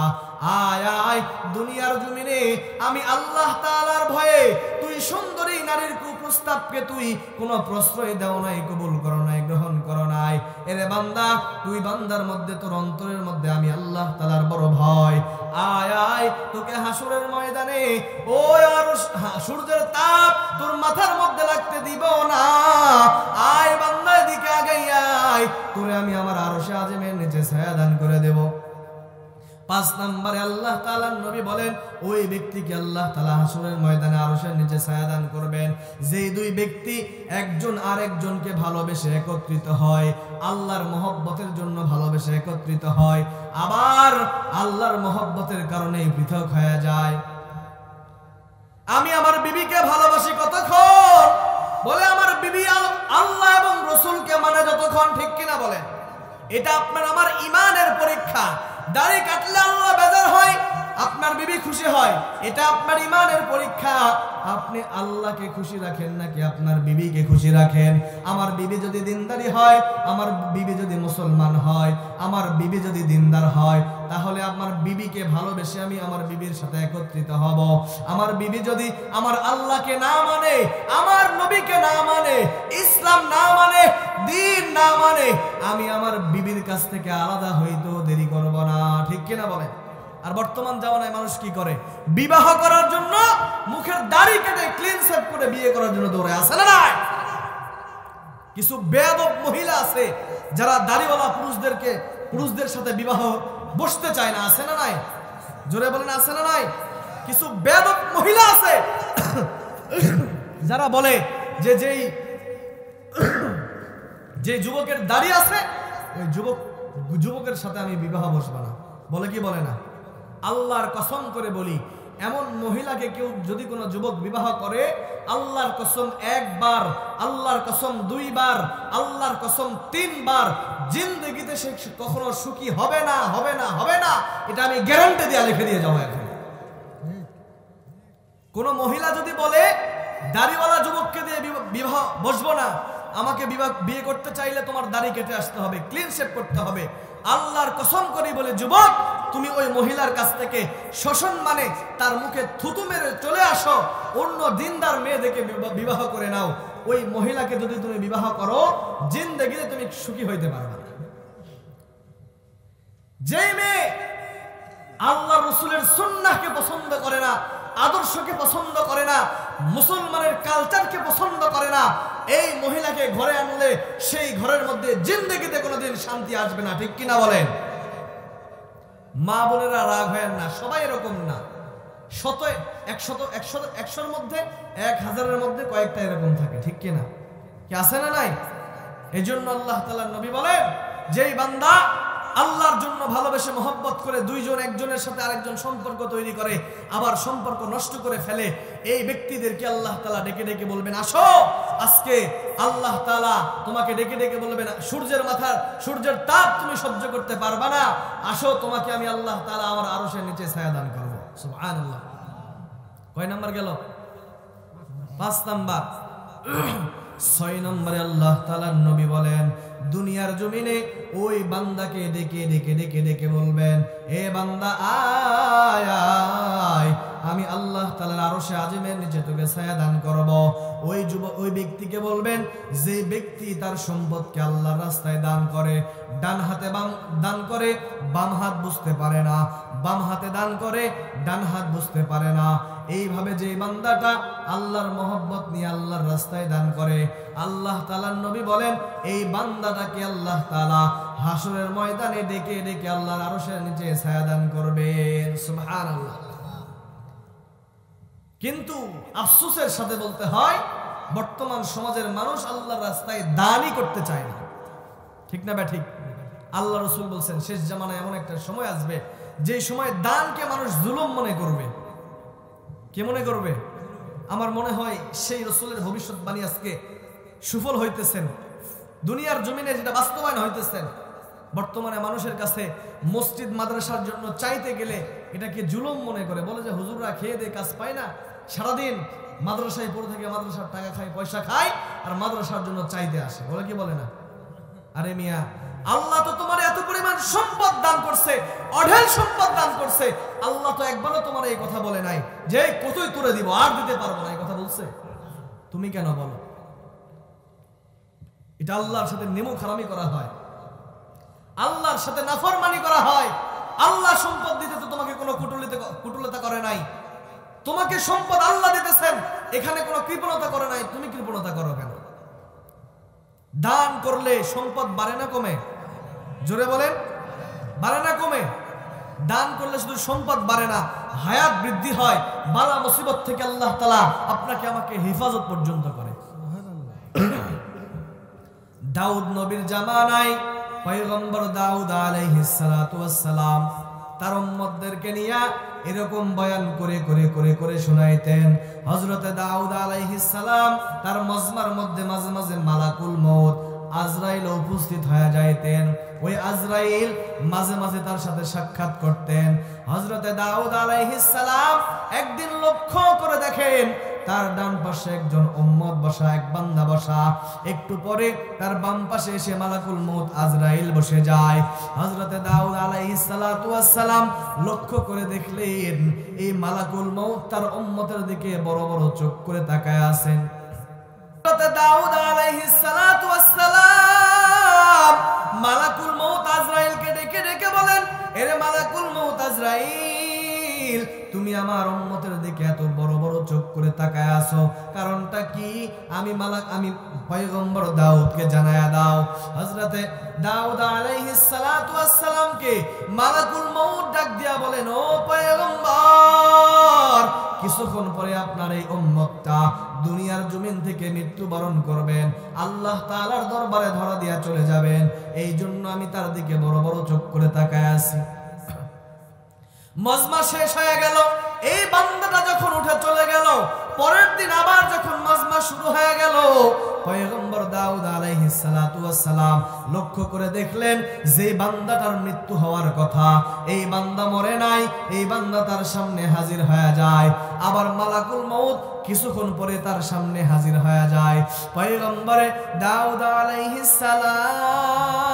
আয় আয় দুনিয়ার জমিনে আমি আল্লাহ তাআলার ভয়ে তুই সুন্দরী নারীর কুপ্রস্তাবকে তুই কোনো প্রশ্রয় দাও নাই, কবুল করো নাই, গ্রহণ করো নাই, যায়, এরে বান্দা তুই বান্দার মধ্যে তোর অন্তরের মধ্যে আমি আল্লাহ তাআলার বড় ভয়, আয় আয় তোকে হাসরের ময়দানে ওই সূর্যের তাপ তোর মাথার মধ্যে লাগতে দিব না, আয় বান্দা এদিকে আগাই আয়, তোরে আমি আমার আরশে আজিমের নিচে ছায়া দান করে দেব। 5 নম্বরে আল্লাহ তাআলার নবী বলেন ওই ব্যক্তিকে আল্লাহ তাআলা হাসরের ময়দানে আরশের নিচে ছায়া দান করবেন যেই দুই ব্যক্তি একজন আরেকজনকে ভালোবেসে একত্রিত হয়, আল্লাহর মহব্বতের জন্য ভালোবেসে একত্রিত হয়, আবার আল্লাহর মহব্বতের কারণে পৃথক হয়ে যায়। আমি আমার বিবিকে ভালোবাসি কতক্ষণ? বলে আমার বিবি আল্লাহ এবং রাসূলকে মানে যতক্ষণ, ঠিক কিনা বলেন? এটা আপনার আমার ঈমানের পরীক্ষা। দাড়ি কাটলে আল্লাহ বেজার হয়, আপনার বিবি খুশি হয়, এটা আপনার ঈমানের পরীক্ষা। আপনি আল্লাহকে খুশি রাখেন নাকি আপনার বিবিকে খুশি রাখেন? আমার বিবি যদি দিনদারি হয়, আমার বিবি যদি মুসলমান হয়, আমার বিবি যদি দিনদার হয়, তাহলে আমার বিবিকে ভালোবেসে আমি আমার বিবির সাথে একত্রিত হব। আমার বিবি যদি আমার আল্লাহকে না মানে, আমার নবীকে না মানে, ইসলাম না মানে, দ্বীন না মানে, আমি আমার বিবির কাছ থেকে আলাদা হইতেও দেরি করব না, ঠিক কিনা বলেন? আর বর্তমান জামানায় মানুষ কি করে? বিবাহ করার জন্য মুখের দাড়ি কেটে ক্লিন শেভ করে বিয়ে করার জন্য দৌড়ে, আছে না নাই? কিছু বেয়াদব মহিলা আছে যারা দাড়িওয়ালা পুরুষদের সাথে বিবাহ বসতে চায় না, আছে না নাই? জোরে বলেন আছে না নাই? কিছু বেয়াদব মহিলা আছে যারা বলে যে যে যুবকের দাড়ি আছে ওই যুবকের সাথে আমি বিবাহ বসবো না। বলে কি বলে না? আল্লাহর কসম করে বলি, এমন মহিলাকে কেউ যদি কোনো যুবক বিবাহ করে, আল্লাহর কসম 1 বার, আল্লাহর কসম 2 বার, আল্লাহর কসম 3 বার, জিন্দেগিতে সে কখনো সুখী হবে না, হবে না, হবে না। এটা আমি গ্যারান্টি দিয়ে লিখে দিয়ে যাবো এখন। কোন মহিলা যদি বলে দাড়িওয়ালা যুবককে দিয়ে বিবাহ বসবো না, আমাকে বিয়ে করতে চাইলে তোমার দাড়ি কেটে আসতে হবে, ক্লিন শেভ করতে হবে, আল্লাহর কসম করে বলে যুবক তুমি ওই মহিলার কাছ থেকে শোষণ মানে তার মুখে থুতু মেরে চলে আসো, অন্য দিনদার মেয়ে দেখে বিবাহ করে নাও। ওই মহিলাকে যদি তুমি বিবাহ করো, জিন্দেগিতে তুমি সুখী হইতে পারবে না। যে মেয়ে আল্লাহ রাসূলের সুন্নাহকে পছন্দ করে না, আদর্শকে পছন্দ করে না, মুসলমানের কালচারকে পছন্দ করে না, এই মহিলাকে ঘরে আনলে সেই ঘরের মধ্যে জিন্দেগিতে কোনোদিন শান্তি আসবে না, ঠিক কিনা বলেন? মা বোনেরা রাগ হয় না, সবাই এরকম না। 100-100-100-100-র মধ্যে 1000-এর মধ্যে কয়েকটা এরকম থাকে, ঠিক কিনা? কি আছে না নাই? এই জন্য আল্লাহ তাআলার নবী বলেন, যেই বান্দা আল্লাহর জন্য ভালোবেসে মহব্বত করে দুইজন একজনের সাথে আরেকজন সম্পর্ক তৈরি করে আবার সম্পর্ক নষ্ট করে ফেলে, এই ব্যক্তিদেরকে আল্লাহ তাআলা ডেকে ডেকে বলবেন, আসো আজকে আল্লাহ তাআলা তোমাকে ডেকে ডেকে বলবেন, সূর্যের তাপ তুমি সহ্য করতে পারবা না, আসো তোমাকে আমি আল্লাহ তাআলা আমার আরশের নিচে ছায়া দান করব। সুবহানাল্লাহ। কয় নাম্বার গেল? 5 নাম্বার। 6 নম্বরে আল্লাহ তাআলার নবী বলেন, দুনিয়ার জমিনে ওই বান্দাকে ডেকে ডেকে ডেকে ডেকে বলবেন, এ বান্দা আয় আয়, আমি আল্লাহ তাআলার আরশে আজিমের নিচে তোকে ছায়া দান করব। ওই ব্যক্তিকে বলবেন যে ব্যক্তি তার সম্পদকে আল্লাহর রাস্তায় দান করে, ডান হাতে দান করে, বাম হাত বুঝতে পারে না, বাম হাতে দান করে, ডান হাত বুঝতে পারে না, এইভাবে যে বান্দাটা আল্লাহর মহব্বত নিয়ে আল্লাহর রাস্তায় দান করে, আল্লাহ তাআলার নবী বলেন এই বান্দাটাকে আল্লাহ তাআলা হাসরের ময়দানে ডেকে ডেকে আল্লাহর আরশের নিচে ছায়া দান করবেন। সুবহানাল্লাহ। কিন্তু আফসোসের সাথে বলতে হয়, বর্তমান সমাজের মানুষ আল্লাহর রাস্তায় দানই করতে চায় না, ঠিক না? ঠিক। আল্লাহ রাসূল বলছেন শেষ জামানায় এমন একটা সময় আসবে যে সময় দানকে মানুষ জুলুম মনে করবে। কে মনে করবে? আমার মনে হয় সেই রাসূলের ভবিষ্যৎবাণী আজকে সুফল হইতেছেন, দুনিয়ার জমিনে যেটা বাস্তবায়ন হইতেছেন। বর্তমানে মানুষের কাছে মসজিদ মাদ্রাসার জন্য চাইতে গেলে এটাকে জুলুম মনে করে, বলে যে হুজুররা খেয়ে দিয়ে কাজ পায় না, সারাদিন মাদ্রাসায় পড়ে থাকে, মাদ্রাসার টাকা খায়, পয়সা খায়, আর মাদ্রাসার জন্য চাইতে আসে, বলে কি বলে না? আরে মিয়া, আল্লাহ তো তোমার এত পরিমাণ সম্পদ দান করছে, অঢেল সম্পদ দান করছে, আল্লাহ তো একবারও তোমার এই কথা বলে নাই যে কতই তুলে দিব আর দিতে পারবো না, এই কথা বলছে? তুমি কেন বলো? এটা আল্লাহর সাথে নেমোখারামি করা হয়, আল্লাহর সাথে নাফরমানি করা হয়। আল্লাহ সম্পদ দিতে তো তোমাকে কোনো কুটুলতা করে নাই, তোমাকে সম্পদ আল্লাহ দিতেছেন, এখানে কোনো কৃপণতা করে নাই, তুমি কৃপণতা করো কেন? দান করলে সম্পদ বাড়ে না কমে? জোরে বলেন, বাড়ে না কমে? দান করলে শুধু সম্পদ বাড়ে না, হায়াত বৃদ্ধি হয়, বালা মুসিবত থেকে আল্লাহ তাআলা আপনাকে আমাকে হেফাজত পর্যন্ত করে। দাউদ নবীর জামানায় পয়গম্বর দাউদ আলাইহিস সালাতু ওয়াস সালাম তার উম্মতদেরকে নিয়ে এরকম বয়ান করে করে করে করে শোনাইতেন। হযরতে দাউদ আলাইহিস সালাম তার মজমার মধ্যে মাঝে মাঝে মালাকুল মউত আজরাইল উপস্থিত হয়ে যাইতেন। ওই আজরাইল মাঝে মাঝে তার সাথে সাক্ষাৎ করতেন। হযরতে দাউদ আলাইহিস সালাম একদিন লক্ষ্য করে দেখেন তার ডান পাশে একজন উম্মত বসা, এক বান্দা বসা। একটু পরে তার বাম পাশে এসে মালাকুল মউত আজরাইল বসে যায়। হযরতে দাউদ আলাইহিস সালাতু ওয়াস সালাম লক্ষ্য করে দেখলেন এই মালাকুল মউত তার উম্মতের দিকে বড় বড় চোখ করে তাকায় আছেন। হযরতে দাউদ আলাইহিস সালাতু ওয়াস সালাম মালাকুল মউত আজরাইলকে ডেকে ডেকে বলেন, এরে মালাকুল মউত আজরাইল, তুমি আমার উম্মতের দিকে এত বড় বড় চোখ করে তাকায় আছো, কারণটা কি? আমি পয়গম্বর দাউদকে জানায়া দাও। হযরতে দাউদ আলাইহিস সালাতু ওয়াস সালামকে মালাকুল মউত ডাক দিয়া বলেন, ও পয়গম্বর, কিছুক্ষণ পরে আপনার এই উম্মতটা দুনিয়ার জমিন থেকে মৃত্যুবরণ করবেন, আল্লাহ তাআলার দরবারে ধরা দিয়া চলে যাবেন, এই জন্য আমি তার দিকে বড় বড় চোখ করে তাকায় আছি। মজমা শেষ হয়ে গেল, এই বান্দাটা যখন উঠে চলে গেল, পরের দিন আবার যখন মজমা শুরু হয়ে গেল, পয়গম্বর দাউদ আলাইহিস সালাতু ওয়াস সালাম লক্ষ্য করে দেখলেন যে বান্দাটার মৃত্যু হওয়ার কথা, এই বান্দা মরে নাই, এই বান্দা তার সামনে হাজির হয়ে যায়। আবার মালাকুল মউত কিছুক্ষণ পরে তার সামনে হাজির হয়ে যায়। পয়গম্বরে দাউদ আলাইহিস সালাম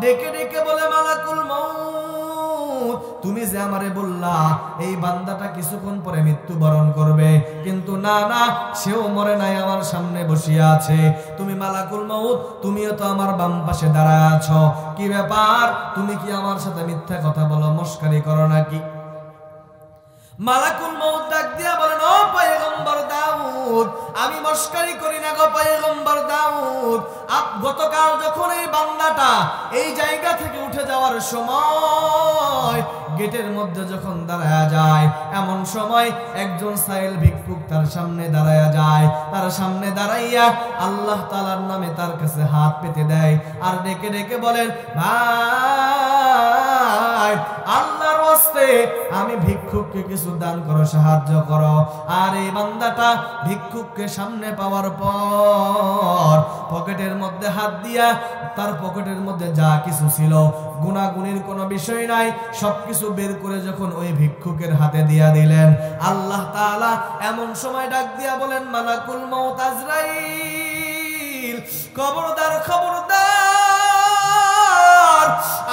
ডেকে ডেকে বলে, মালাকুল মউত, তুমি যে আমারে বললা এই বান্দাটা কিছুক্ষণ পরে মৃত্যুবরণ করবে, কিন্তু না না, সেও মরে নাই, আমার সামনে বসিয়া আছে। তুমি মালাকুল মউত, তুমিও তো আমার বাম পাশে দাঁড়ায় আছো, কি ব্যাপার? তুমি কি আমার সাথে মিথ্যা কথা বলো, মস্কারি করো নাকি? মালাকুল মউত ডাক দিয়া বলেন, ও পয়গম্বর দাউদ, আমি মস্কারি করি না গো পয়গম্বর দাউদ। গতকাল যখন এই বান্দাটা এই জায়গা থেকে উঠে যাওয়ার সময় গেটের মধ্যে যখন দাঁড়ায়া যায়, এমন সময় একজন সাইল ভিক্ষুক তার সামনে দাঁড়ায়া যায়। তার সামনে দাঁড়াইয়া আল্লাহ তাআলার নামে তার কাছে হাত পেতে দেয় আর ডেকে ডেকে বলেন, ভাই, আল্লাহর ওয়াস্তে আমি ভিক্ষুককে কিছু দান করো, সাহায্য করো। আর এই বান্দাটা ভিক্ষুককে সামনে পাওয়ার পর পকেটের মধ্যে হাত দিয়া তার পকেটের মধ্যে যা কিছু ছিল, গুনাগুনির কোনো বিষয় নাই, সবকিছু বের করে যখন ওই ভিক্ষুকের হাতে দিয়া দিলেন, আল্লাহ তাআলা এমন সময় ডাক দিয়া বলেন, মালাকুল মউত আজরাইল, খবরদার খবরদার,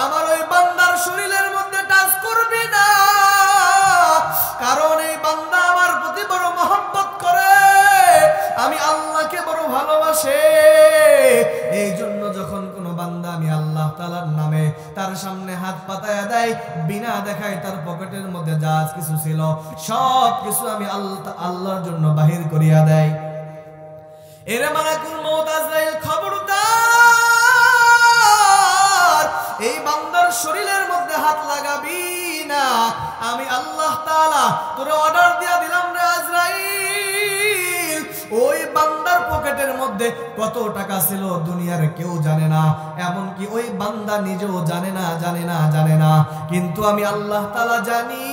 আমার ওই বান্দার শরীরের মধ্যে টাচ করবি না, কারণ এই বান্দা আমার প্রতি বড় মহব্বত করে, আমি আল্লাহকে বড় ভালোবাসে। এই জন্য যখন কোনো বান্দা আমি আল্লাহ তাআলার নামে তার সামনে হাত পাতায়া দেয়, বিনা দেখায় তার পকেটের মধ্যে যা কিছু ছিল সব কিছু আমি আল্লাহর জন্য বাহির করিয়া দেয়। এরে মালাকুল মউত আজরাইল, খবরদার, এই বান্দার শরীরের মধ্যে হাত লাগাবি না, আমি আল্লাহ তাআলা তোরে অর্ডার দিয়া দিলাম রে আজরাইল। ওই বান্দার পকেটের মধ্যে কত টাকা ছিল দুনিয়ার কেউ জানে না, এমনকি ওই বান্দা নিজেও জানে না, কিন্তু আমি আল্লাহ তাআলা জানি।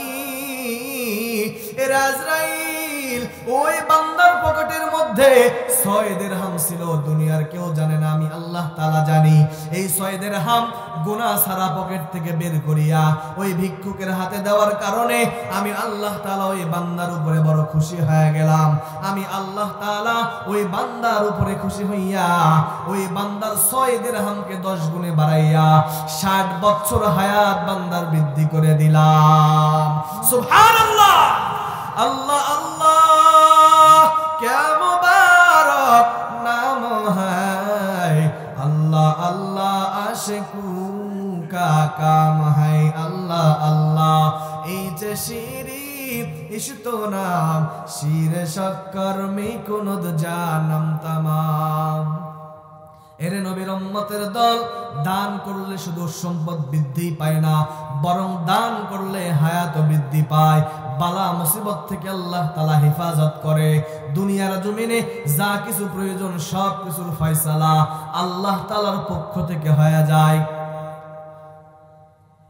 এর আজরাইল, ওই বান্দার পকেটের মধ্যে 6 দিরহাম ছিল, দুনিয়ার কেউ জানে না, আমি আল্লাহ তাআলা জানি। এই 6 দিরহাম গুনাহ সারা পকেট থেকে বের করিয়া ওই ভিক্ষুকের হাতে দেওয়ার কারণে আমি আল্লাহ তাআলা ওই বান্দার উপরে বড় খুশি হয়ে গেলাম। আমি আল্লাহ তাআলা ওই বান্দার উপরে খুশি হইয়া ওই বান্দার 6 দিরহামকে 10 গুণে বাড়াইয়া 60 বছর হায়াত বান্দার বৃদ্ধি করে দিলাম। সুবহানাল্লাহ, আল্লাহ আল্লাহ, क्या मुबारक नाम है নাম হাই আল্লাহ আল্লাহ, এই যে শিরি ইশতো নাম, শিরে শক্কর মে কুনুদ জানাম তামাম। এরে নবীর উম্মতের দল, দান করলে শুধু সম্পদ বৃদ্ধি পায় না, বরং দান করলে হায়াত বৃদ্ধি পায়। বালা মুসিবত থেকে আল্লাহ তাআলা হেফাজত করে। দুনিয়ার জমিনে যা কিছু প্রয়োজন সব কিছুর ফয়সালা আল্লাহ তাআলার পক্ষ থেকে হয়ে যায়।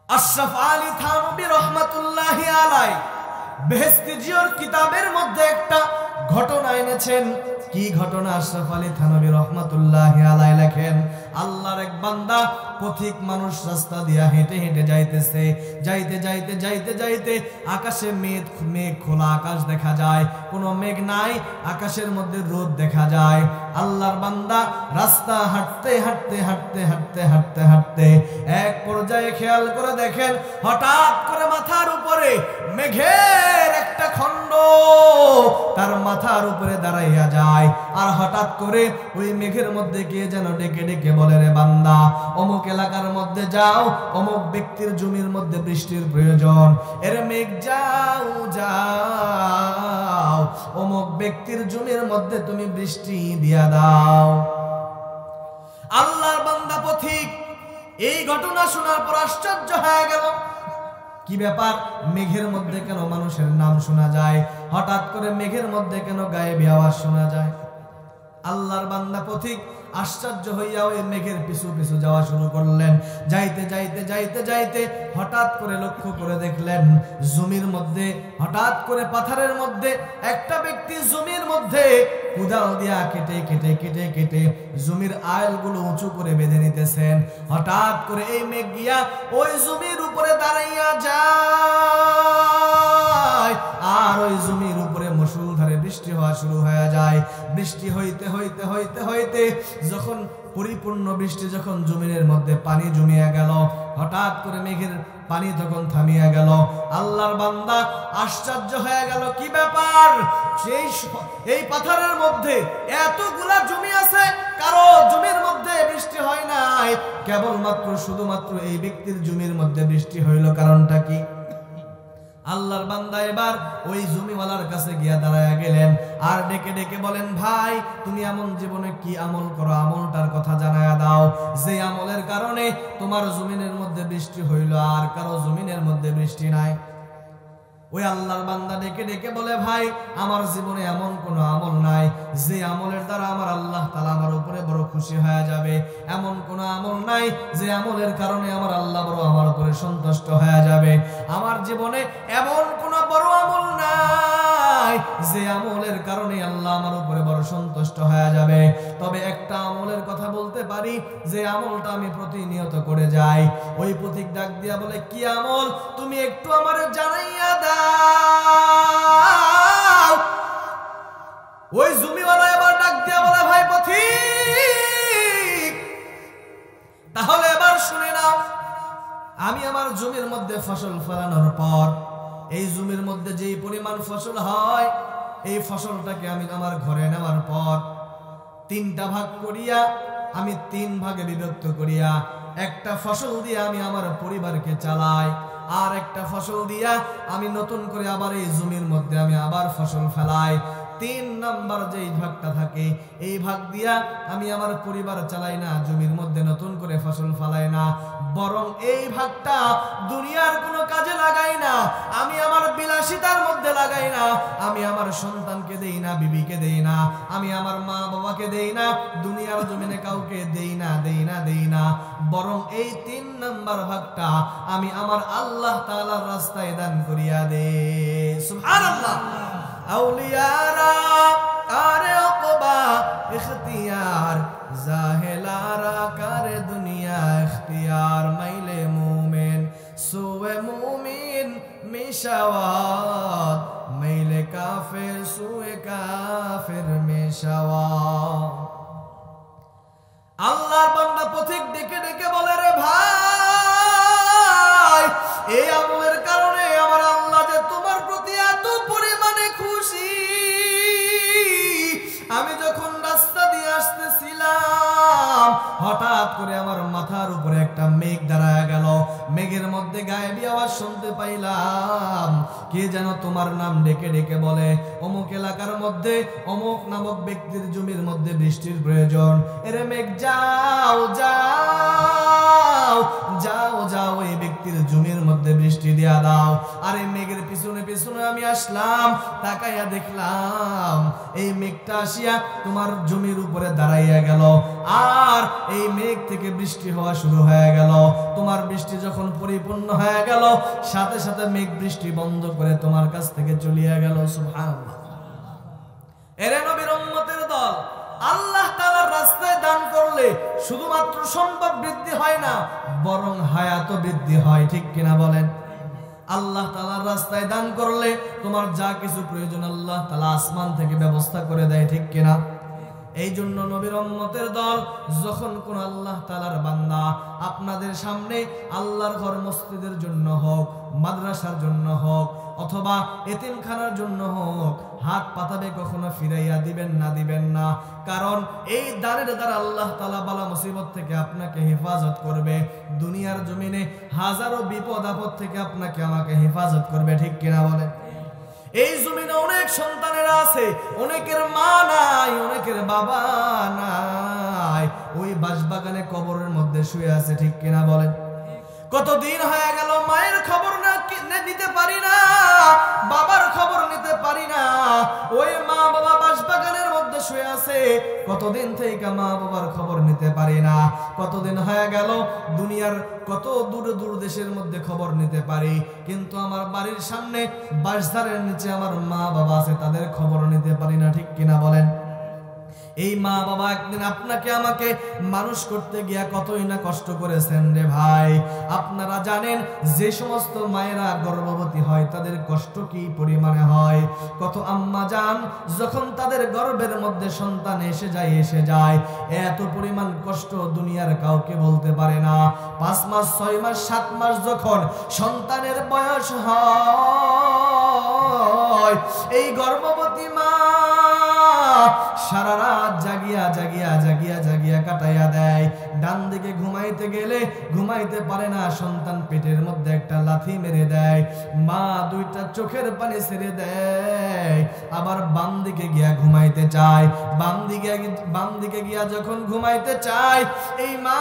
আশরাফ আলী থানভী রহমাতুল্লাহি আলাইহি বেহেশতি জিওর কিতাবের মধ্যে একটা ঘটনা এনেছেন। কি ঘটনা? আশরাফ আলী থানভী রহমাতুল্লাহি আলাইহি লেখেন, আল্লাহর এক বান্দা পথিক মানুষ রাস্তা দিয়া হেঁটে হেঁটে যাইতেছে। যাইতে যাইতে যাইতে যাইতে আকাশে মেঘ খোলা আকাশ দেখা যায়, কোনো মেঘ নাই, আকাশের মধ্যে রোদ দেখা যায়। আল্লাহর বান্দা রাস্তা হাঁটতে হাঁটতে হাঁটতে হাঁটতে হাঁটতে হাঁটতে এক পর্যায়ে খেয়াল করে দেখেন, হঠাৎ করে মাথার উপরে মেঘের একটা খণ্ড তার মাথার উপরে দাঁড়াইয়া যায়। আর হঠাৎ করে ওই মেঘের মধ্যে কে যেন ডেকে ডেকে বলে, রে বান্দা, অমুক এলাকার মধ্যে যাও, অমুক ব্যক্তির জমির মধ্যে বৃষ্টির প্রয়োজন। এর মেঘ যাও যাও, অমুক ব্যক্তির জমির মধ্যে তুমি বৃষ্টি দিয়া দাও। আল্লাহর বান্দা পথিক এই ঘটনা শোনার পর আশ্চর্য হয়ে গেল। কি ব্যাপার? মেঘের মধ্যে কেন মানুষের নাম শোনা যায়? হঠাৎ করে মেঘের মধ্যে কেন গায়েবী আওয়াজ শোনা যায়? আল্লাহর বান্দা পথিক আশ্চর্য হইয়া ওই মেঘের পিছু পিছু যাওয়া শুরু করলেন। যাইতে যাইতে যাইতে যাইতে হঠাৎ করে লক্ষ্য করে দেখলেন, জমির মধ্যে হঠাৎ করে পাথরের মধ্যে একটা ব্যক্তি জমির মধ্যে কোদাল দিয়া কেটে কেটে কেটে কেটে জমির আইলগুলো উঁচু করে বেঁধে নিতেছেন। হঠাৎ করে এই মেঘ গিয়া ওই জমির উপরে দাঁড়াইয়া যায়, আর ওই জমির উপরে মুষলধারে বৃষ্টি হওয়া শুরু হয়ে যায়। বৃষ্টি হইতে হইতে হইতে হইতে যখন পরিপূর্ণ বৃষ্টি, যখন জমিনের মধ্যে পানি জমিয়া গেল, হঠাৎ করে মেঘের পানি তখন থামিয়া গেল। আল্লাহর বান্দা আশ্চর্য হয়ে গেল, কি ব্যাপার? এই পাথরের মধ্যে এতগুলা জমি আছে, কারো জমির মধ্যে বৃষ্টি হয় নাই, কেবলমাত্র শুধুমাত্র এই ব্যক্তির জমির মধ্যে বৃষ্টি হইল, কারণটা কি? আল্লাহর বান্দা এবার ওই জমিওয়ালার কাছে গিয়া দাঁড়ায়া গেলেন, আর ডেকে ডেকে বলেন, ভাই, তুমি এমন জীবনে কি আমল করো, আমলটার কথা জানায়া দাও, যে আমলের কারণে তোমার জমিনের মধ্যে বৃষ্টি হইল আর কারো জমিনের মধ্যে বৃষ্টি নাই। ওই আল্লাহর বান্দা ডেকে ডেকে বলে, ভাই, আমার জীবনে এমন কোনো আমল নাই যে আমলের দ্বারা আমার আল্লাহ তাআলা আমার উপরে বড় খুশি হয়ে যাবে। এমন কোনো আমল নাই যে আমলের কারণে আমার আল্লাহ বড় আমার উপরে সন্তুষ্ট হয়ে যাবে। আমার জীবনে এমন কোনো বড় আমল নাই যে আমলের কারণে আল্লাহ আমার উপরে বড় সন্তুষ্ট হয়ে যাবে। তবে একটা আমলের কথা বলতে পারি, যে আমলটা আমি প্রতিনিয়ত করে যাই। ওই পথিক ডাক দিয়া বলে, কি আমল? তুমি একটু আমারে জানাইয়া দাও। ওই জমিওয়ালা এবার ডাক দিয়া বলে, ভাই পথিক, তাহলে এবার শুনে নাও, আমি আমার জমির মধ্যে ফসল ফলানোর পর এই জমির মধ্যে যেই পরিমাণ ফসল হয়, এই ফসলটাকে আমি আমার ঘরে নেওয়ার পর 3টা ভাগ করিয়া আমি 3 ভাগে বিভক্ত করিয়া একটা ফসল দিয়ে আমি আমার পরিবারকে চালাই, আর একটা ফসল দিয়া আমি নতুন করে আবার এই জমির মধ্যে আমি আবার ফসল ফেলাই। 3 নাম্বার যেই ভাগটা থাকে, এই ভাগ দিয়া আমি আমার পরিবার চালাই না, জমির মধ্যে নতুন করে ফসল ফলাই না, বরং এই ভাগটা দুনিয়ার কোনো কাজে লাগাই না, আমি আমার বিলাসিতার মধ্যে লাগাই না, আমি আমার সন্তানকে দেই না, বিবিকে দেই না, আমি আমার মা বাবাকে দেই না, দুনিয়ার জমিনে কাউকে দেই না দেই না দেই না, বরং এই 3 নাম্বার ভাগটা আমি আমার আল্লাহ তাআলার রাস্তায় দান করিয়া দেই। সুবহানাল্লাহ। আউলিয়ারা কারে ওকবা ইখতিয়ার, জাহেলারা কারে দুনিয়া ইখতিয়ার, মাইলে মুমিন সুয়ে মুমিন মিশাওয়াত, মাইলে কাফের সুয়ে কাফের মিশাওয়াত। আল্লাহর বান্দা পথিক ডেকে ডেকে বলে, রে ভাই, এই আমলের কারণে আমার আল্লাহ যে তোমার প্রতি এত পরিমাণে খুশি, আমি যখন রাস্তা দিয়ে আসতেছিলাম হঠাৎ করে আমার মাথার উপরে একটা মেঘ দাঁড়ায় গেল, মেঘের মেঘের মধ্যে গায়েবী আওয়াজ শুনতে পাইলাম, কে যেন তোমার নাম ডেকে ডেকে বলে, অমুক এলাকার মধ্যে অমুক নামক ব্যক্তির জমির মধ্যে বৃষ্টির প্রয়োজন। এরে মেঘ যাও যাও যাও যাও, এই ব্যক্তির জমির মধ্যে বৃষ্টি দিয়া দাও। আরে মেঘের পিছনে পিছনে আমি আসলাম, তাকাইয়া দেখলাম এই মেঘটা আসিয়া তোমার জমির উপরে দাঁড়াইয়া গেল, আর এই মেঘ থেকে বৃষ্টি হওয়া শুরু হয়ে গেল। তোমার বৃষ্টি যখন পরিপূর্ণ হয়ে গেল, সাথে সাথে মেঘ বৃষ্টি বন্ধ করে তোমার কাছ থেকে চলিয়া গেল। সুবহানাল্লাহ। এরে নবীর উম্মতের দল, আল্লাহ তাআলার রাস্তায় দান করলে শুধুমাত্র সম্পদ বৃদ্ধি হয় না, বরং হায়াতও বৃদ্ধি হয়, ঠিক কিনা বলেন? আল্লাহ তাআলার রাস্তায় দান করলে তোমার যা কিছু প্রয়োজন আল্লাহ তাআলা আসমান থেকে ব্যবস্থা করে দেয়, ঠিক কিনা? এই জন্য নবীর উম্মতের দল, যখন কোন আল্লাহ তাআলার বান্দা আপনাদের সামনে আল্লাহর ঘর মসজিদের জন্য হোক, মাদ্রাসার জন্য হোক, অথবা এতিমখানার জন্য হোক, হাত পাতাবে, কখনো ফিরাইয়া দিবেন না। কারণ এই দানের দ্বারা আল্লাহ তাআলা বালা মুসিবত থেকে আপনাকে হেফাজত করবে, দুনিয়ার জমিনে হাজারো বিপদ আপদ থেকে আপনাকে আমাকে হেফাজত করবে, ঠিক কিনা বলেন? এই জমিনে অনেক সন্তানেরা আছে, অনেকের মা নাই, অনেকের বাবা নাই, ওই বাঁশবাগানে কবরের মধ্যে শুয়ে আছে, ঠিক কিনা বলেন? কতদিন হয়ে গেল মায়ের খবর না নিতে পারি না, বাবার খবর নিতে পারি না, ওই মা বাবা বাঁশবাগানের মধ্যে শুয়ে আছে, কতদিন থেকে মা বাবার খবর নিতে পারি না। কতদিন হয়ে গেল দুনিয়ার কত দূর দূর দেশের মধ্যে খবর নিতে পারি, কিন্তু আমার বাড়ির সামনে বাঁশঝাড়ের নিচে আমার মা বাবা আছে, তাদের খবর নিতে পারি না, ঠিক কিনা বলেন? এই মা বাবা একদিন আপনাকে আমাকে মানুষ করতে গিয়া কতই না কষ্ট করেছেন রে ভাই। আপনারা জানেন যে সমস্ত মায়েরা গর্ভবতী হয় তাদের কষ্ট কি পরিমাণে হয়। কত আম্মা জান যখন তাদের গর্ভের মধ্যে সন্তান এসে যায় এত পরিমাণ কষ্ট দুনিয়ার কাউকে বলতে পারে না। 5 মাস 6 মাস 7 মাস যখন সন্তানের বয়স হয়, এই গর্ভবতী মা সারা রাত জাগিয়া কাটাইয়া দেয়। ডান দিকে ঘুমাইতে গেলে ঘুমাইতে পারে না, সন্তান পেটের মধ্যে একটা লাথি মেরে দেয়, মা 2টা চোখের পানি ছেড়ে দেয়, আবার বাম দিকে গিয়া ঘুমাইতে চায়। বাম দিকে গিয়া যখন ঘুমাইতে চায়, এই মা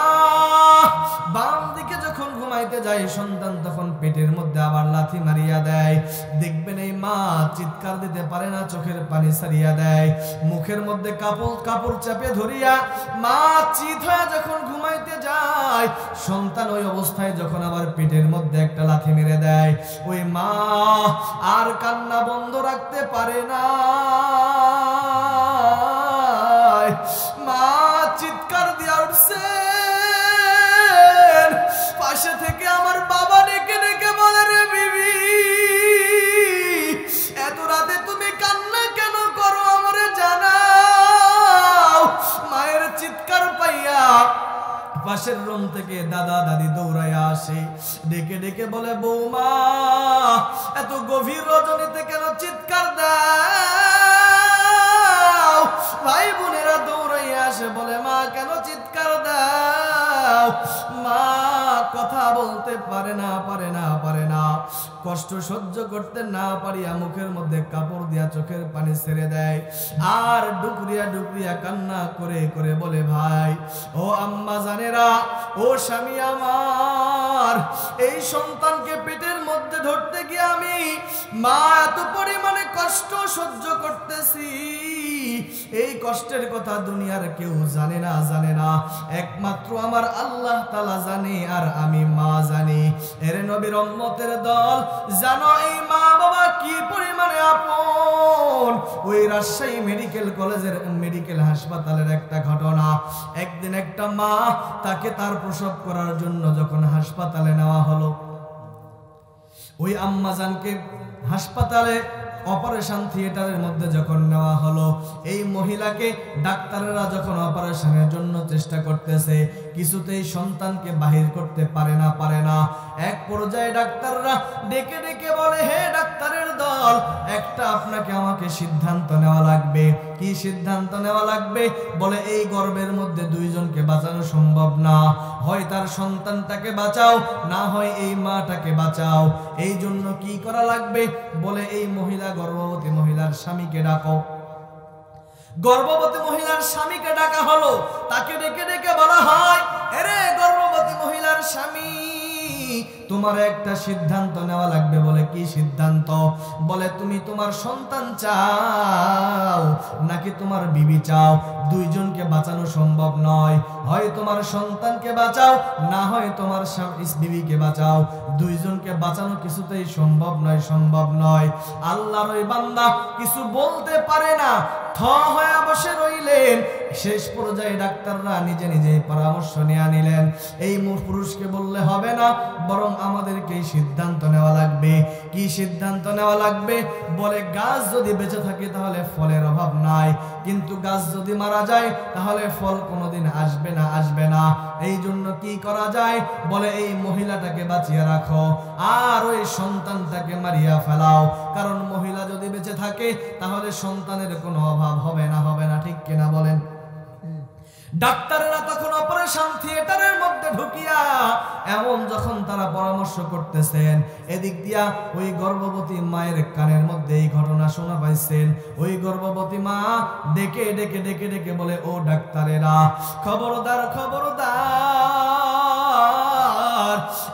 বাম দিকে যখন ঘুমাইতে যায়, সন্তান তখন পেটের মধ্যে আবার লাথি মারিয়া দেয়। দেখবেন এই মা চিৎকার দিতে পারে না, চোখের পানি ছাড়িয়া দেয়, মুখের মধ্যে কাপড় চাপে ধরিয়া মা চিৎ হয়ে যখন ঘুমাইতে যায়, সন্তান ওই অবস্থায় যখন আবার পেটের মধ্যে একটা লাথি মেরে দেয়, ওই মা আর কান্না বন্ধ রাখতে পারে না। মা চিৎকার দিয়া উঠছে, পাশে থেকে আমার বাবা ডেকে ডেকে বলে, রে বিবি এত রাতে তুমি কান্না কেন করো, আমারে জানাও। মায়ের চিৎকার পাইয়া পাশের রুম থেকে দাদা দাদি দৌড়াইয়া আসে, ডেকে ডেকে বলে, বৌমা এত গভীর রজনীতে কেন চিৎকার দাও? ভাই বোনেরা দৌড়াইয়া আসে, বলে, মা কেন চিৎকার দাও? মা কথা বলতে পারে না, কষ্ট সহ্য করতে না পারিয়া মুখের মধ্যে কাপড় দিয়া চোখের পানি ছেড়ে দেয়, আর ডুকরিয়া কান্না করে করে বলে, ভাই ও আম্মা জানেরা, ও স্বামী আমার, এই সন্তানকে পেটের মধ্যে ধরতে গিয়ে আমি মা এত পরিমাণে কষ্ট সহ্য করতেছি, এই কষ্টের কথা দুনিয়ার কেউ জানে না, একমাত্র আমার আল্লাহ তাআলা জানে, আর আমি মা জানি। এর নবীর উম্মতের দল, জানো এই মা বাবা কি পরিমাণে আপন। ওই রাজশাহী মেডিকেল কলেজের মেডিকেল হাসপাতালের একটা ঘটনা, একদিন একটা মা তাকে তার প্রসব করার জন্য যখন হাসপাতালে নেওয়া হলো, ওই আম্মাজানকে হাসপাতালে অপারেশন থিয়েটারের মধ্যে যখন নেওয়া হলো, এই মহিলাকে ডাক্তাররা যখন অপারেশনের জন্য চেষ্টা করতেছে, কিছুতেই সন্তানকে বাহির করতে পারে না। এক পর্যায়ে ডাক্তাররা ডেকে ডেকে বলে, হে ডাক্তারের দল, একটা আপনাকে আমাকে সিদ্ধান্ত নেওয়া লাগবে। কি সিদ্ধান্ত নেওয়া লাগবে? বলে এই গর্ভের মধ্যে দুইজনকে বাঁচানো সম্ভব না, হয় তার সন্তানটাকে বাঁচাও, না হয় এই মাটাকে বাঁচাও। এই জন্য কি করা লাগবে? বলে এই মহিলা, গর্ভবতী মহিলার স্বামীকে ডাকো। গর্ভবতী মহিলার স্বামীকে ডাকা হলো। তাকে ডেকে ডেকে বলা হয়, আরে গর্ভবতী মহিলার স্বামী, তোমার একটা সিদ্ধান্ত নেওয়া লাগবে। বলে কি সিদ্ধান্ত? বলে তুমি তোমার সন্তান চাও নাকি তোমার বিবি চাও? দুইজনকে বাঁচানো সম্ভব নয়, হয় তোমার সন্তানকে বাঁচাও, না হয় তোমার বিবিকে বাঁচাও। দুইজনকে বাঁচানো কিছুতেই সম্ভব নয়। আল্লাহর ওই বান্দা কিছু বলতে পারে না, থ হয়ে বসে রইলেন। শেষ পর্যায়ে ডাক্তাররা নিজে নিজে পরামর্শ নিয়ে নিলেন, এই পুরুষকে বললে হবে না, বরং আমাদেরকে সিদ্ধান্ত নেওয়া লাগবে। কি সিদ্ধান্ত নেওয়া লাগবে? বলে গাছ যদি বেঁচে থাকে তাহলে ফলের অভাব নাই, কিন্তু গাছ যদি মারা যায় তাহলে ফল কোনোদিন আসবে না। এই জন্য কি করা যায়? বলে এই মহিলাটাকে বাঁচিয়ে রাখো আর ওই সন্তানটাকে মারিয়া ফেলাও, কারণ মহিলা যদি বেঁচে থাকে তাহলে সন্তানের কোনো অভাব হবে না। ঠিক কিনা বলেন? ডাক্তারেরা তখন অপারেশন থিয়েটারের মধ্যে ঢুকিয়া এমন যখন তারা পরামর্শ করতেছেন, এদিক দিয়া ওই গর্ভবতী মায়ের কানের মধ্যে এই ঘটনা শোনা পাইছেন। ওই গর্ভবতী মা ডেকে ডেকে ডেকে ডেকে বলে, ও ডাক্তারেরা, খবরদার,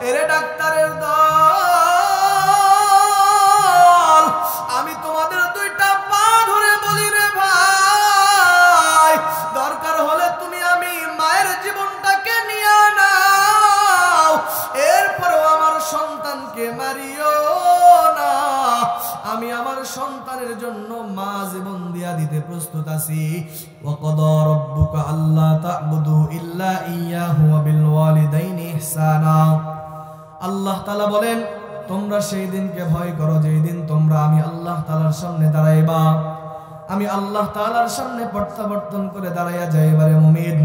এরে ডাক্তারের দল, আমি তোমাদের দুইটা পা ধরে বলি রে ভাই, দরকার হলে তুমি আমি মায়ের জীবনটাকে নিয়ে নাও, এরপরেও আমার সন্তানকে মারিও না। আমি আমার সন্তানের জন্য মা জীবন দিয়া দিতে প্রস্তুত আছি। ওয়াকাদা রাব্বুকা আল্লা তা'বুদু ইল্লা ইয়্যাহু ওয়া বিল ওয়ালিদাইনি ইহসানা। আল্লাহ তাআলা বলেন, তোমরা সেই দিনকে ভয় করো যেই দিন তোমরা আমি আল্লাহ তাআলার সামনে দাঁড়াইবা। আমি আল্লাহ তাআলার সামনে প্রত্যাবর্তন করে দাঁড়াইয়া যাইবারে মুমিন।